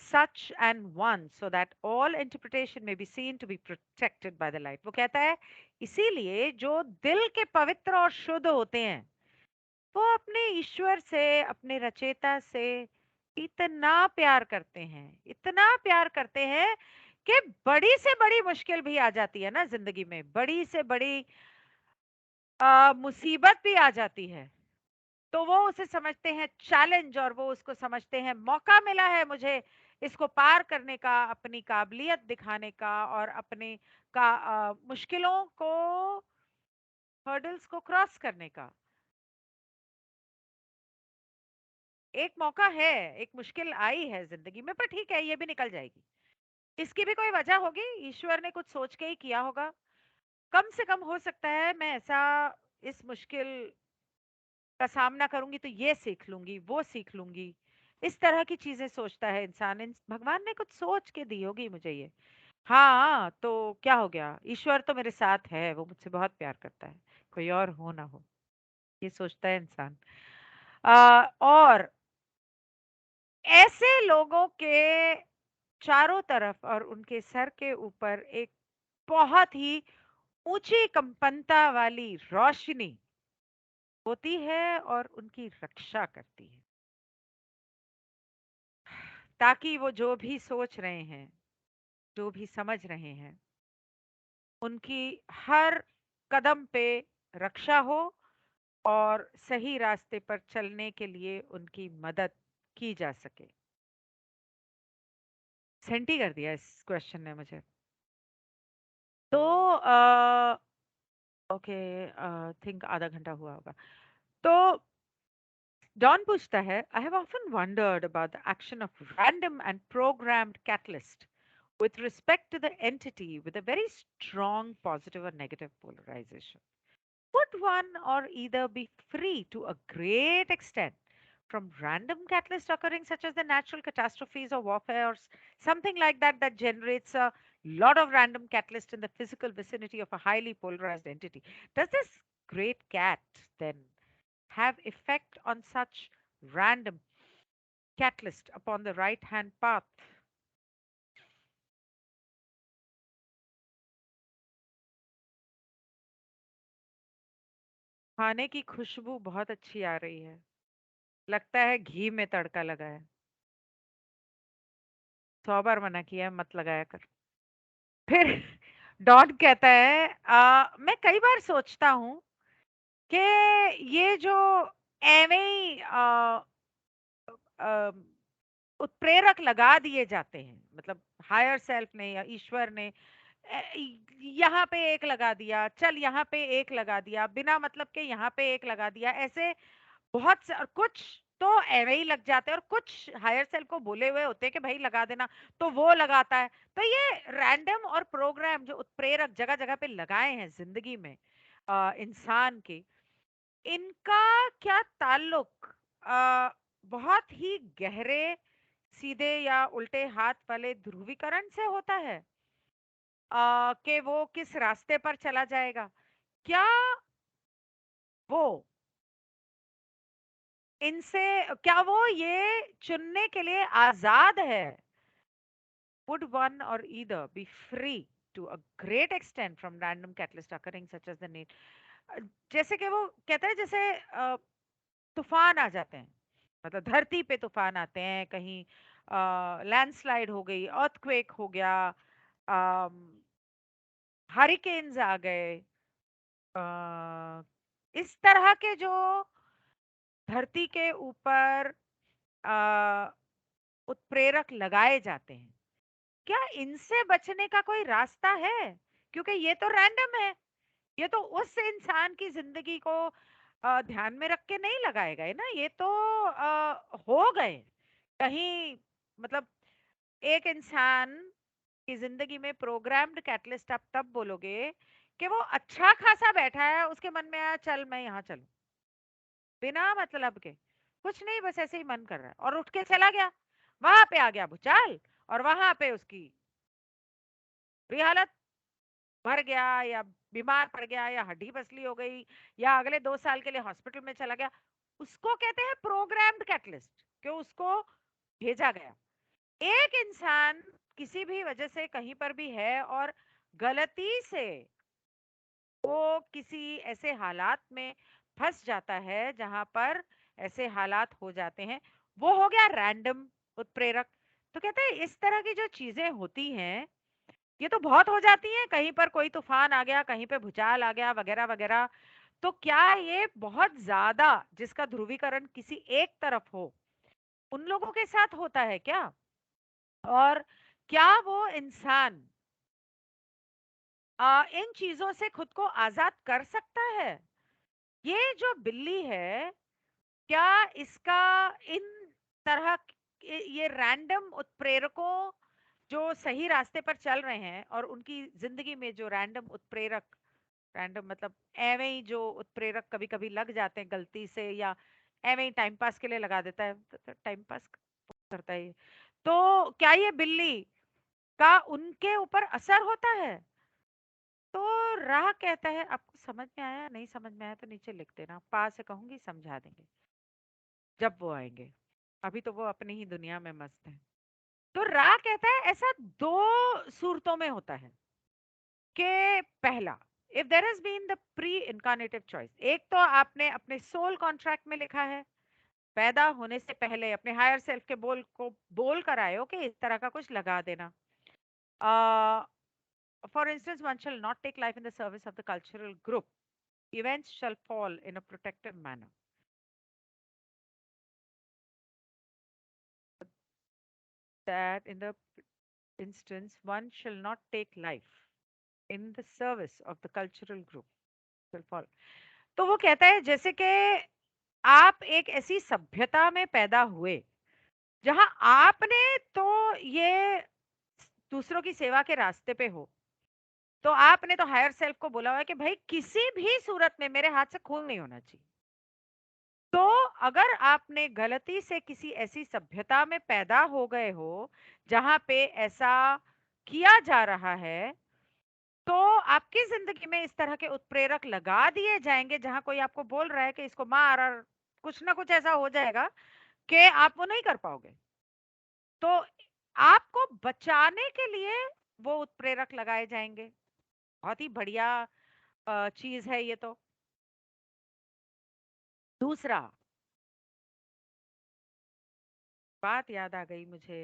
such an one so that all interpretation may be seen to be protected by the light. वो कहता है इसीलिए जो दिल के पवित्र और शुद्ध होते हैं वो अपने ईश्वर से, अपने रचेता से इतना प्यार करते हैं, इतना प्यार करते हैं कि बड़ी से बड़ी मुश्किल भी आ जाती है ना जिंदगी में, बड़ी से बड़ी मुसीबत भी आ जाती है, तो वो उसे समझते हैं चैलेंज, और वो उसको समझते हैं मौका मिला है मुझे इसको पार करने का, अपनी काबिलियत दिखाने का, और अपने मुश्किलों को, हर्डल्स को क्रॉस करने का। एक मौका है, एक मुश्किल आई है जिंदगी में, पर ठीक है, ये भी निकल जाएगी। इसकी भी कोई वजह होगी, ईश्वर ने कुछ सोच के ही किया होगा। कम से कम हो सकता है मैं ऐसा इस मुश्किल का सामना करूंगी तो ये सीख लूंगी, वो सीख लूंगी। इस तरह की चीजें सोचता है इंसान। भगवान ने कुछ सोच के दी होगी मुझे ये। हाँ, तो क्या हो गया, ईश्वर तो मेरे साथ है, वो मुझसे बहुत प्यार करता है, कोई और हो ना हो, ये सोचता है इंसान। और ऐसे लोगों के चारों तरफ और उनके सर के ऊपर एक बहुत ही ऊंची कंपनता वाली रोशनी होती है और उनकी रक्षा करती है, ताकि वो जो भी सोच रहे हैं, जो भी समझ रहे हैं, उनकी हर कदम पे रक्षा हो और सही रास्ते पर चलने के लिए उनकी मदद की जा सके। सेंटी कर दिया इस क्वेश्चन ने मुझे। तो ओके, थिंक आधा घंटा हुआ होगा। तो डॉन पूछता है, I have often wandered about the action of random and programmed catalyst with respect to the entity with a very strong positive or negative polarization. Would one or either be free to a great extent from random catalysts occurring, such as the natural catastrophes or warfare, or something like that, that generates a lot of random catalysts in the physical vicinity of a highly polarized entity? Does this great cat then have effect on such random catalyst upon the right hand path? खाने की खुशबू बहुत अच्छी आ रही है, लगता है घी में तड़का लगा है। 100 बार मना किया है मत लगाया कर। फिर डॉन कहता है, मैं कई बार सोचता हूँ कि ये जो एवे ही अ, उत्प्रेरक लगा दिए जाते हैं, मतलब हायर सेल्फ ने या ईश्वर ने यहाँ पे एक लगा दिया, चल यहाँ पे एक लगा दिया, बिना मतलब के यहाँ पे एक लगा दिया, ऐसे बहुत से, और कुछ तो ऐवे ही लग जाते हैं, और कुछ हायर सेल को बोले हुए होते हैं कि भाई लगा देना, तो वो लगाता है। तो ये रैंडम और प्रोग्राम जो उत्प्रेरक जगह जगह पे लगाए हैं जिंदगी में इंसान के, इनका क्या ताल्लुक बहुत ही गहरे, सीधे या उल्टे हाथ वाले ध्रुवीकरण से होता है, कि वो किस रास्ते पर चला जाएगा? क्या वो इनसे, क्या वो ये चुनने के लिए आजाद है? Would one or either be free to a great extent from random catalyst occurring such as the need? अ, जैसे कि वो कहता है, जैसे तूफान आ जाते हैं, मतलब धरती पे तूफान आते हैं, कहीं लैंडस्लाइड हो गई, अर्थक्वेक हो गया, हरिकेन्स आ गए, इस तरह के जो धरती के ऊपर अ, उत्प्रेरक लगाए जाते हैं, क्या इनसे बचने का कोई रास्ता है? क्योंकि ये तो रैंडम है, ये तो उस इंसान की जिंदगी को ध्यान में रख के नहीं लगाए गए ना, ये तो हो गए कहीं, मतलब एक इंसान की जिंदगी में प्रोग्राम्ड कैटलिस्ट आप तब बोलोगे कि वो अच्छा खासा बैठा है, उसके मन में आया चल मैं यहाँ चलूं, बिना मतलब के, कुछ नहीं, बस ऐसे ही मन कर रहा है और उठ के चला गया, वहां पे आ गया भूचाल, और वहां पे उसकी बुरी हालत, मर गया या बीमार पड़ गया या हड्डी पसली हो गई या अगले 2 साल के लिए हॉस्पिटल में चला गया, उसको कहते हैं प्रोग्राम्ड कैटलिस्ट, क्यों उसको भेजा गया। एक इंसान किसी भी वजह से कहीं पर भी है और गलती से वो किसी ऐसे हालात में फंस जाता है जहां पर ऐसे हालात हो जाते हैं, वो हो गया रैंडम उत्प्रेरक। तो कहते हैं इस तरह की जो चीजें होती हैं ये तो बहुत हो जाती हैं, कहीं पर कोई तूफान आ गया, कहीं पे भूचाल आ गया वगैरह वगैरह। तो क्या ये बहुत ज्यादा जिसका ध्रुवीकरण किसी एक तरफ हो उन लोगों के साथ होता है क्या? और क्या वो इंसान इन चीजों से खुद को आजाद कर सकता है? ये जो बिल्ली है, क्या इसका इन तरह ये रैंडम उत्प्रेरकों जो सही रास्ते पर चल रहे हैं और उनकी जिंदगी में जो रैंडम उत्प्रेरक, रैंडम मतलब एवे ही जो उत्प्रेरक कभी कभी लग जाते हैं गलती से, या एवे ही टाइम पास के लिए लगा देता है, तो टाइम पास करता है ये, तो क्या ये बिल्ली का उनके ऊपर असर होता है? तो राह कहता है, आपको समझ में आया, नहीं समझ में आया तो नीचे लिख देना, पास से कहूंगी समझा देंगे जब वो आएंगे, अभी तो वो अपनी ही दुनिया में मस्त है। तो राह कहता है ऐसा दो सूरतों में होता है कि पहला, if there has been the pre incarnative choice, एक तो आपने अपने सोल कॉन्ट्रैक्ट में लिखा है, पैदा होने से पहले अपने हायर सेल्फ के बोल को बोल कर आए हो कि इस तरह का कुछ लगा देना। For instance, one shall not take life in the service of the cultural group, events shall fall in a protective manner, that in the instance one shall not take life in the service of the cultural group shall fall। तो वो कहता है जैसे कि आप एक ऐसी सभ्यता में पैदा हुए जहां आपने तो ये दूसरों की सेवा के रास्ते पे हो, तो आपने तो हायर सेल्फ को बोला हुआ है कि भाई किसी भी सूरत में मेरे हाथ से खून नहीं होना चाहिए। तो अगर आपने गलती से किसी ऐसी सभ्यता में पैदा हो गए हो जहां पे ऐसा किया जा रहा है, तो आपकी जिंदगी में इस तरह के उत्प्रेरक लगा दिए जाएंगे जहां कोई आपको बोल रहा है कि इसको मार, और कुछ ना कुछ ऐसा हो जाएगा कि आप वो नहीं कर पाओगे। तो आपको बचाने के लिए वो उत्प्रेरक लगाए जाएंगे। बहुत ही बढ़िया चीज है ये तो। दूसरा बात याद आ गई मुझे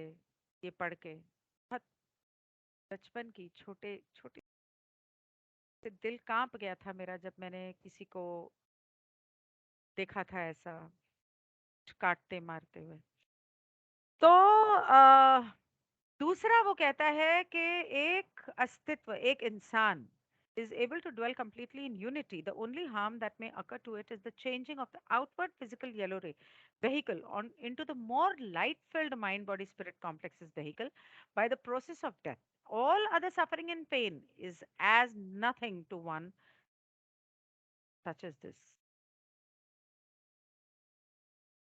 ये पढ़ के, बहुत बचपन की, छोटे छोटे से दिल कांप गया था मेरा जब मैंने किसी को देखा था ऐसा काटते मारते हुए। तो दूसरा वो कहता है कि एक अस्तित्व, एक इंसान is able to dwell completely in unity. The only harm that may occur to it is the changing of the outward physical yellow ray vehicle on into the more light-filled mind-body-spirit complexes vehicle by the process of death. All other suffering and pain is as nothing to one such as this.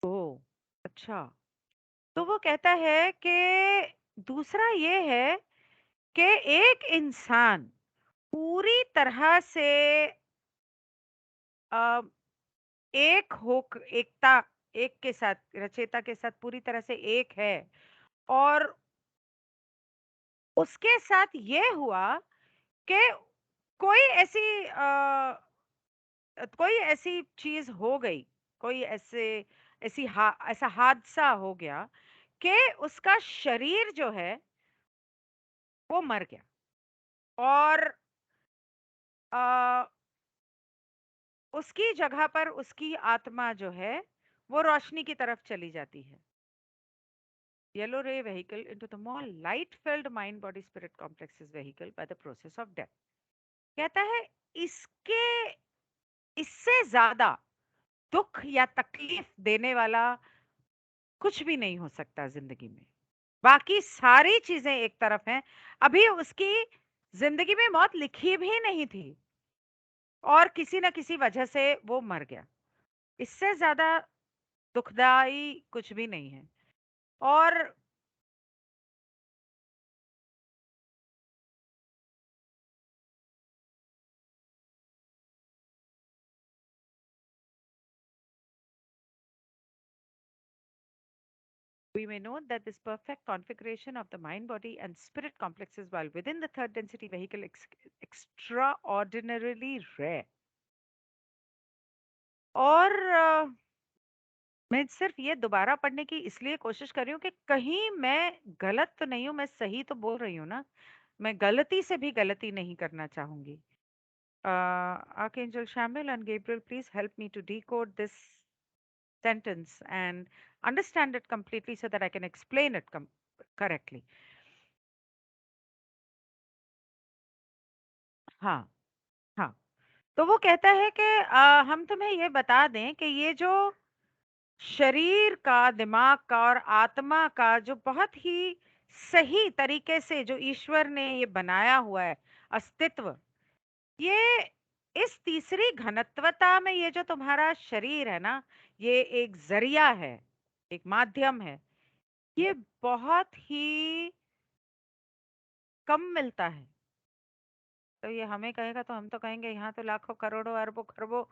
ओ, अच्छा। तो वो कहता है कि दूसरा ये है कि एक इंसान पूरी तरह से अ, एक हो, एकता, एक के साथ, रचयिता के साथ पूरी तरह से एक है, और उसके साथ ये हुआ कि कोई ऐसी कोई ऐसी चीज हो गई, कोई ऐसा हादसा हो गया कि उसका शरीर जो है वो मर गया, और उसकी जगह पर उसकी आत्मा जो है वो रोशनी की तरफ चली जाती है। येलो रे vehicle into the more light filled mind body spirit complexes vehicle by the process of death। कहता है इसके इससे ज्यादा दुख या तकलीफ देने वाला कुछ भी नहीं हो सकता जिंदगी में। बाकी सारी चीजें एक तरफ हैं, अभी उसकी जिंदगी में मौत लिखी भी नहीं थी और किसी न किसी वजह से वो मर गया। इससे ज्यादा दुखदाई कुछ भी नहीं है। और we may note that this perfect configuration of the mind, body, and spirit complexes while within the third density vehicle extraordinarily rare. और मैं सिर्फ ये दोबारा पढ़ने की इसलिए कोशिश कर रही हूँ कि कहीं मैं गलत तो नहीं हूँ, मैं सही तो बोल रही हूँ ना, मैं गलती से भी गलती नहीं करना चाहूंगी। Archangel Shamil and Gabriel, please help me to decode this sentence and understand it completely so that I can explain it correctly. हाँ, हाँ। तो वो कहता है कि हम तुम्हें ये बता दें कि ये जो शरीर का, दिमाग का और आत्मा का जो बहुत ही सही तरीके से जो ईश्वर ने ये बनाया हुआ है अस्तित्व, ये इस तीसरी घनत्वता में ये जो तुम्हारा शरीर है ना, ये एक जरिया है, एक माध्यम है। ये बहुत ही कम मिलता है। तो ये हमें कहेगा तो हम तो कहेंगे यहाँ तो लाखों करोड़ों अरबों खरबों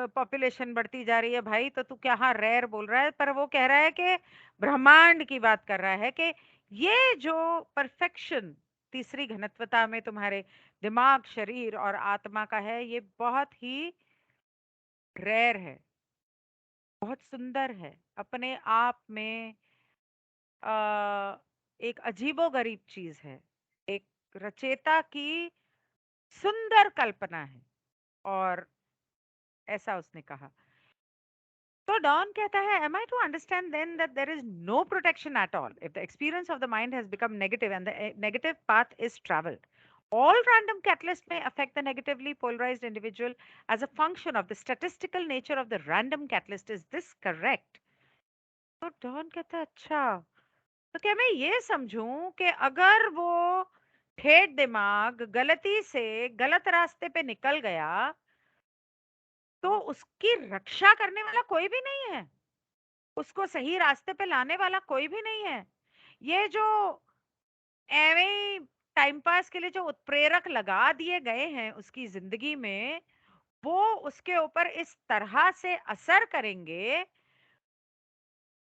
पॉपुलेशन बढ़ती जा रही है भाई, तो तू क्या हाँ रेयर बोल रहा है। पर वो कह रहा है कि ब्रह्मांड की बात कर रहा है कि ये जो परफेक्शन तीसरी घनत्वता में तुम्हारे दिमाग, शरीर और आत्मा का है, ये बहुत ही रेयर है, बहुत सुंदर है अपने आप में। आ, एक अजीबोगरीब चीज है, एक रचेता की सुंदर कल्पना है। और ऐसा उसने कहा। तो डॉन कहता है, am I to understand then that there is no protection at all if the experience of the mind has become negative and the negative path is traveled? All random catalysts may affect the negatively polarized individual as a function of the statistical nature of the random catalyst. Is this correct? तो Don कहता है, अच्छा, तो क्या मैं ये समझूं कि अगर वो ठेठ दिमाग गलती से गलत रास्ते पे निकल गया तो उसकी रक्षा करने वाला कोई भी नहीं है, उसको सही रास्ते पे लाने वाला कोई भी नहीं है। ये जो एवे टाइम पास के लिए जो उत्प्रेरक लगा दिए गए हैं उसकी जिंदगी में, वो उसके ऊपर इस तरह से असर करेंगे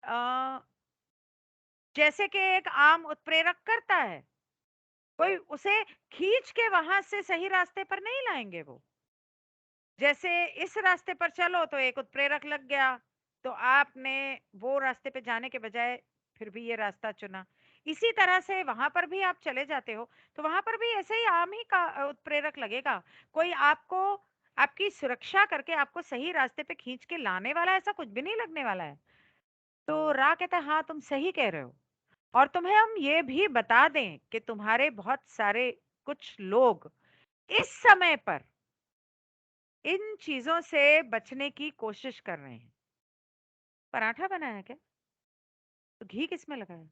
अ, जैसे कि एक आम उत्प्रेरक करता है। कोई उसे खींच के वहां से सही रास्ते पर नहीं लाएंगे वो। जैसे इस रास्ते पर चलो तो एक उत्प्रेरक लग गया, तो आपने वो रास्ते पे जाने के बजाय फिर भी ये रास्ता चुना। इसी तरह से वहां पर भी आप चले जाते हो तो वहां पर भी ऐसे ही आम ही का उत्प्रेरक लगेगा। कोई आपको आपकी सुरक्षा करके आपको सही रास्ते पे खींच के लाने वाला ऐसा कुछ भी नहीं लगने वाला है। तो रा कहता है, हाँ तुम सही कह रहे हो। और तुम्हें हम ये भी बता दें कि तुम्हारे बहुत सारे कुछ लोग इस समय पर इन चीजों से बचने की कोशिश कर रहे हैं। पराठा बनाया क्या? तो घी किसमें लगाया?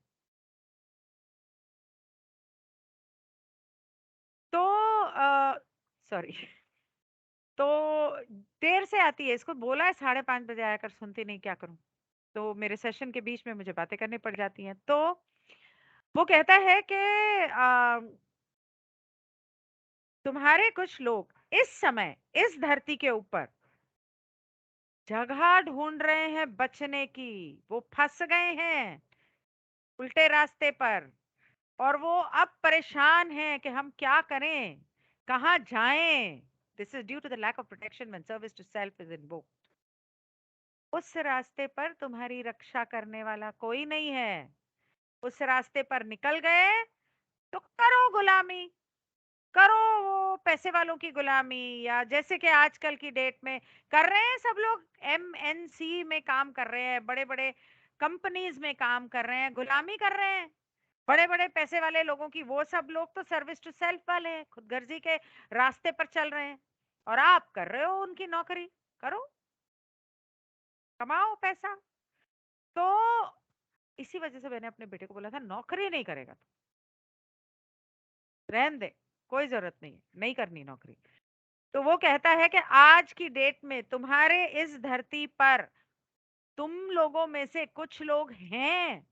तो सॉरी तो देर से आती है, इसको बोला है 5:30 बजे आया कर, सुनती नहीं, क्या करूं। तो मेरे सेशन के बीच में मुझे बातें करनी पड़ जाती हैं। तो वो कहता है कि तुम्हारे कुछ लोग इस समय इस धरती के ऊपर जगह ढूंढ रहे हैं बचने की। वो फंस गए हैं उल्टे रास्ते पर और वो अब परेशान हैं कि हम क्या करें, कहाँ जाएं। This is due to the lack of protection when service to self is invoked. उस रास्ते पर तुम्हारी रक्षा करने वाला कोई नहीं है। उस रास्ते पर निकल गए तो करो गुलामी, करो वो पैसे वालों की गुलामी, या जैसे कि आजकल की डेट में कर रहे हैं सब लोग, एमएनसी में काम कर रहे हैं, बड़े बड़े कंपनीज में काम कर रहे हैं, गुलामी कर रहे हैं बड़े बड़े पैसे वाले लोगों की। वो सब लोग तो सर्विस टू सेल्फ वाले हैं, खुदगर्जी के रास्ते पर चल रहे हैं, और आप कर रहे हो उनकी नौकरी। करो। कमाओ पैसा। तो इसी वजह से मैंने अपने बेटे को बोला था नौकरी नहीं करेगा तो रहने दे, कोई जरूरत नहीं है, नहीं करनी नौकरी। तो वो कहता है कि आज की डेट में तुम्हारे इस धरती पर तुम लोगों में से कुछ लोग हैं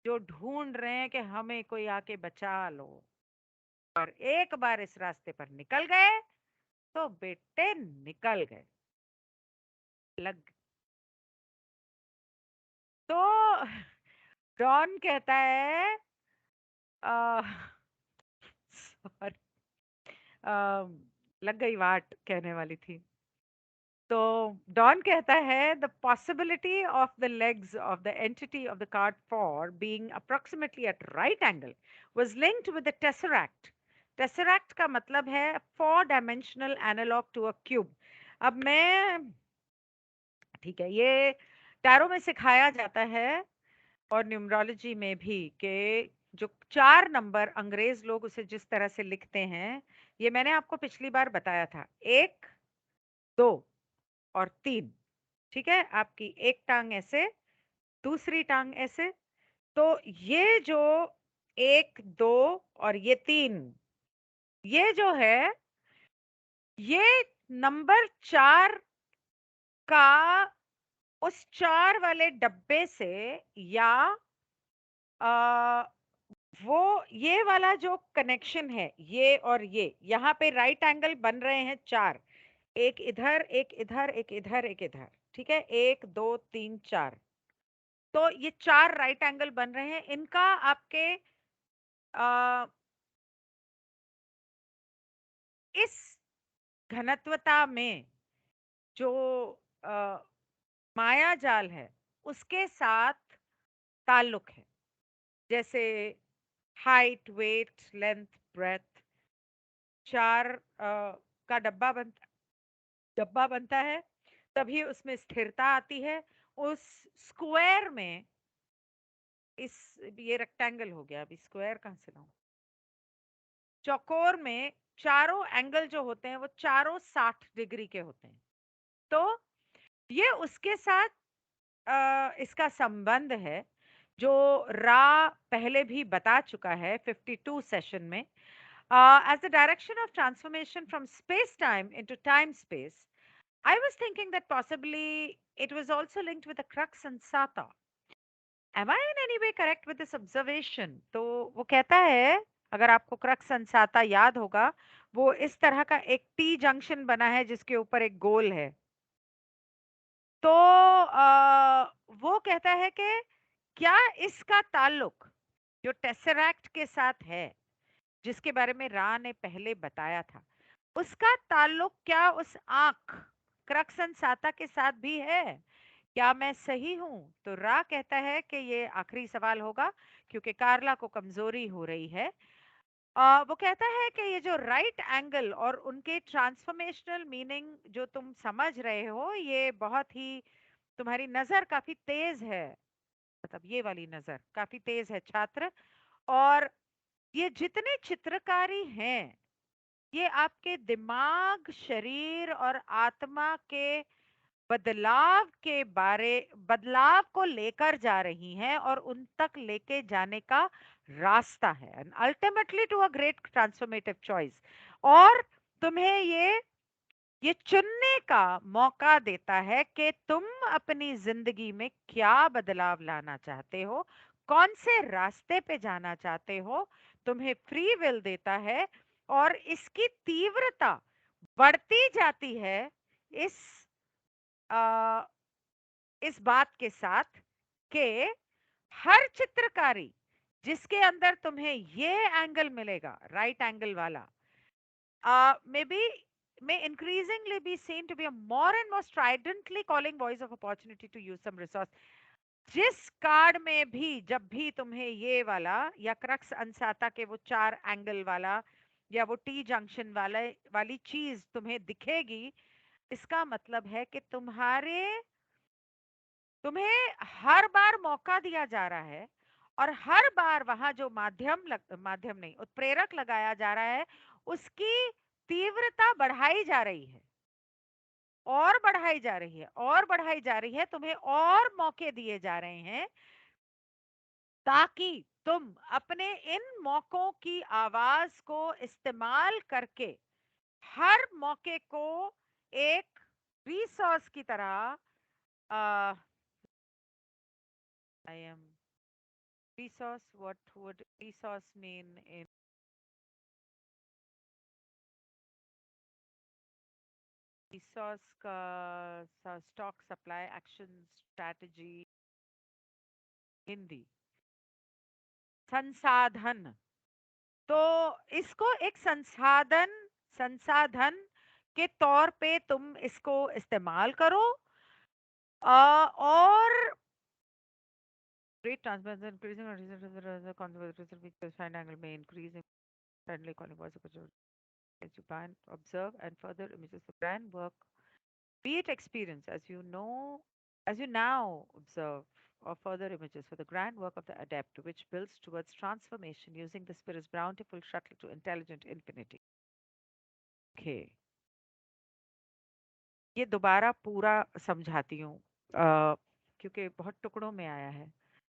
जो ढूंढ रहे हैं कि हमें कोई आके बचा लो, और एक बार इस रास्ते पर निकल गए तो बेटे निकल गए, लग। तो डॉन कहता है सॉरी, लग गई वाट कहने वाली थी। तो डॉन कहता है the possibility of the legs of the entity of the card for being approximately at right angle was linked with the tesseract. Tesseract का मतलब है 4 dimensional analogue to a cube. अब मैं, ठीक है, ये टैरो में सिखाया जाता है और न्यूमरोलॉजी में भी कि जो 4 नंबर अंग्रेज लोग उसे जिस तरह से लिखते हैं, ये मैंने आपको पिछली बार बताया था, 1, 2 और 3। ठीक है, आपकी एक टांग ऐसे, दूसरी टांग ऐसे। तो ये जो 1, 2 और ये 3, ये जो है, ये नंबर 4 का उस 4 वाले डब्बे से, या आ, वो ये वाला जो कनेक्शन है, ये और ये यहाँ पे राइट एंगल बन रहे हैं 4, एक इधर एक इधर एक इधर एक इधर, ठीक है, 1, 2, 3, 4। तो ये 4 राइट एंगल बन रहे हैं, इनका आपके आ, इस घनत्वता में जो आ, माया जाल है उसके साथ ताल्लुक है। जैसे हाइट, वेट, लेंथ, ब्रेथ, 4 का डब्बा बनता है, तभी उसमें स्थिरता आती है। उस स्क्वायर में, इस, ये रेक्टेंगल हो गया, अभी स्क्वायर कहाँ से लाऊं, चौकोर में चारों एंगल जो होते हैं वो चारों 60 डिग्री के होते हैं। तो ये उसके साथ इसका संबंध है, जो रा पहले भी बता चुका है 52 सेशन में। As the direction of transformation from space time into time space, I was thinking that possibly it was also linked with the crux ansata. Am I in any way correct with this observation? तो वो कहता है, अगर आपको crux अंसाता याद होगा, वो इस तरह का एक टी जंक्शन बना है जिसके ऊपर एक गोल है। तो वो कहता है कि क्या इसका ताल्लुक जो टेसरैक्ट के साथ है, जिसके बारे में रा ने पहले बताया था, उसका ताल्लुक क्या उस आंख क्रक्स अंसाता के साथ भी है? क्या मैं सही हूं? तो रा कहता है कि ये आखिरी सवाल होगा, क्योंकि कार्ला को कमजोरी हो रही है। वो कहता है कि ये जो राइट एंगल और उनके ट्रांसफॉर्मेशनल मीनिंग जो तुम समझ रहे हो, ये बहुत ही, तुम्हारी नजर काफी तेज है, मतलब ये वाली नजर काफी तेज है छात्र। और ये जितने चित्रकारी हैं, ये आपके दिमाग, शरीर और आत्मा के बदलाव को लेकर जा रही हैं और उन तक लेके जाने का रास्ता है, and ultimately to a great transformative choice. और तुम्हें ये चुनने का मौका देता है कि तुम अपनी जिंदगी में क्या बदलाव लाना चाहते हो, कौन से रास्ते पे जाना चाहते हो। तुम्हें फ्री विल देता है, और इसकी तीव्रता बढ़ती जाती है इस आ, इस बात के साथ कि हर चित्रकारी जिसके अंदर तुम्हें ये एंगल मिलेगा, राइट एंगल वाला, maybe may increasingly be seen to be a more and more stridently calling voice of opportunity to use some resource. जिस कार्ड में भी, जब भी तुम्हें ये वाला या क्रक्स अनसाता के वो 4 एंगल वाला या वो टी जंक्शन वाली चीज तुम्हें दिखेगी, इसका मतलब है कि तुम्हें हर बार मौका दिया जा रहा है, और हर बार वहां जो माध्यम नहीं, उत्प्रेरक लगाया जा रहा है, उसकी तीव्रता बढ़ाई जा रही है। और बढ़ाई जा रही है, और बढ़ाई जा रही है, तुम्हें और मौके दिए जा रहे हैं ताकि तुम अपने इन मौकों की आवाज को इस्तेमाल करके हर मौके को एक रिसोर्स की तरह I am resource, what would resource mean in resource का stock supply action strategy Hindi संसाधन। तो इसको एक संसाधन संसाधन के तौर पे तुम इसको इस्तेमाल करो और rate transparency increasing conservative side angle may increase in friendly calling voice as you plan observe and further images the brand work. Be it experience, as you now observe, or further images for the grand work of the adept, which builds towards transformation using the spirit's bountiful shuttle to intelligent infinity. Okay, ये दोबारा पूरा समझाती हूँ क्योंकि बहुत टुकड़ों में आया है।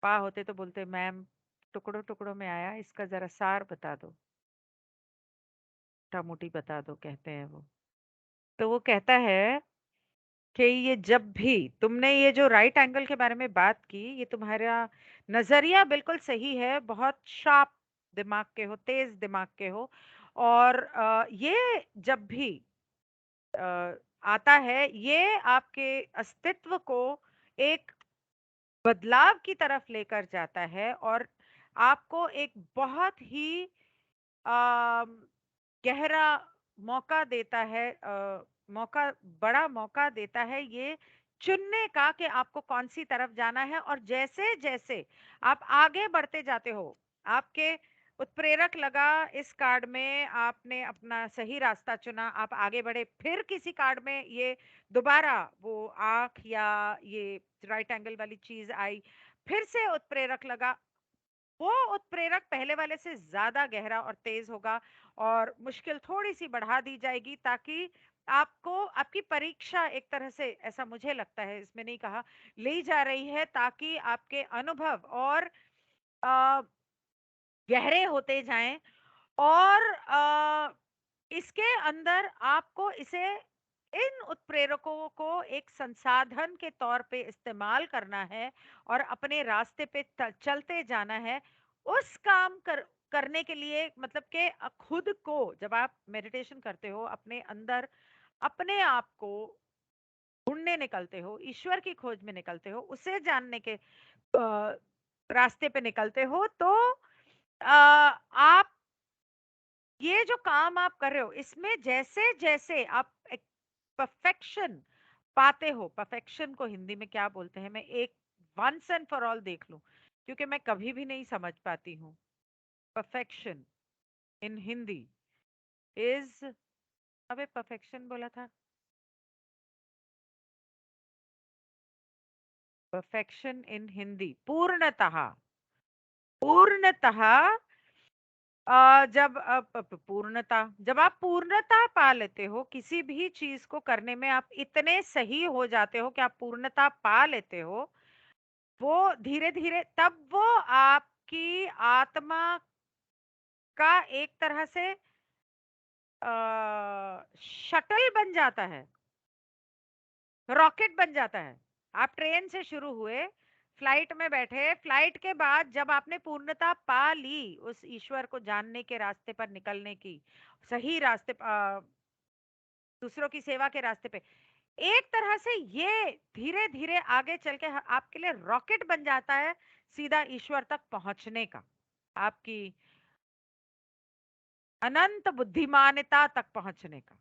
पा होते तो बोलते मैम टुकड़ों टुकड़ों में आया, इसका जरा सार बता दो, मोटा मोटी बता दो, कहते हैं वो। तो वो कहता है कि ये जब भी तुमने ये जो राइट एंगल के बारे में बात की, ये तुम्हारा नजरिया बिल्कुल सही है, बहुत शार्प दिमाग के हो, तेज दिमाग के हो। और ये जब भी आता है, ये आपके अस्तित्व को एक बदलाव की तरफ लेकर जाता है और आपको एक बहुत ही गहरा मौका देता है, मौका, बड़ा मौका देता है ये चुनने का कि आपको कौन सी तरफ जाना है। और जैसे जैसे आप आगे बढ़ते जाते हो, आपके उत्प्रेरक लगा इस कार्ड में, आपने अपना सही रास्ता चुना, आप आगे बढ़े, फिर किसी कार्ड में ये दोबारा वो आंख या ये राइट एंगल वाली चीज आई, फिर से उत्प्रेरक लगा, वो उत्प्रेरक पहले वाले से ज्यादा गहरा और तेज होगा और मुश्किल थोड़ी सी बढ़ा दी जाएगी ताकि आपको आपकी परीक्षा एक तरह से, ऐसा मुझे लगता है, इसमें नहीं कहा, ली जा रही है ताकि आपके अनुभव और अ, गहरे होते जाएं और इसके अंदर आपको इसे, इन उत्प्रेरकों को एक संसाधन के तौर पे इस्तेमाल करना है और अपने रास्ते पे चलते जाना है। उस काम करने के लिए, मतलब कि खुद को, जब आप मेडिटेशन करते हो, अपने अंदर अपने आप को ढूंढने निकलते हो, ईश्वर की खोज में निकलते हो, उसे जानने के रास्ते पे निकलते हो, तो आप ये जो काम आप कर रहे हो, इसमें जैसे जैसे आप एक परफेक्शन पाते हो, परफेक्शन को हिंदी में क्या बोलते हैं, मैं एक वंस एंड फॉर ऑल देख लूं क्योंकि मैं कभी भी नहीं समझ पाती हूँ। परफेक्शन इन हिंदी इज, अबे परफेक्शन बोला था, परफेक्शन इन हिंदी पूर्णतः, पूर्णतः जब पूर्णता, जब आप पूर्णता पा लेते हो किसी भी चीज को करने में, आप इतने सही हो जाते हो कि आप पूर्णता पा लेते हो, वो धीरे धीरे तब वो आपकी आत्मा का एक तरह से शटल बन जाता है, रॉकेट बन जाता है। आप ट्रेन से शुरू हुए, फ्लाइट में बैठे, फ्लाइट के बाद जब आपने पूर्णता पा ली उस ईश्वर को जानने के रास्ते पर निकलने की, सही रास्ते दूसरों की सेवा के रास्ते पे, एक तरह से ये धीरे धीरे आगे चल के आपके लिए रॉकेट बन जाता है सीधा ईश्वर तक पहुंचने का, आपकी अनंत बुद्धिमानता तक पहुंचने का।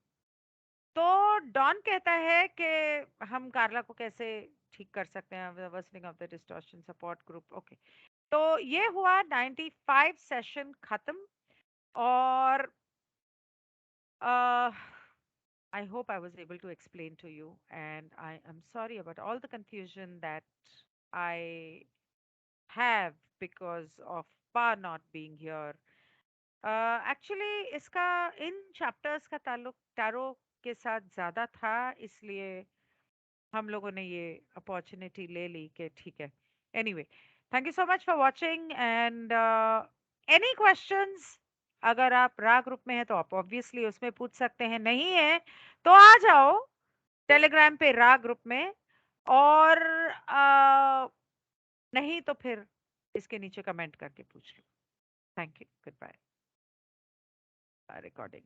तो डॉन कहता है कि हम कार्ला को कैसे ठीक कर सकते हैं, worsening of the distortion support group. Okay, तो ये हुआ 95 सेशन खत्म। और I hope I was able to explain to you, and I am sorry about all the confusion that I have because of Pa not being here. Actually इसका इन chapters का ताल्लुक tarot के साथ ज़्यादा था, इसलिए हम लोगों ने ये अपॉर्चुनिटी ले ली कि ठीक है। Anyway, thank you so much for watching and any questions. अगर आप रा ग्रुप में हैं तो आप ऑब्वियसली उसमें पूछ सकते हैं, नहीं है तो आ जाओ टेलीग्राम पे रा ग्रुप में, और नहीं तो फिर इसके नीचे कमेंट करके पूछ लो। Thank you, good bye. Recording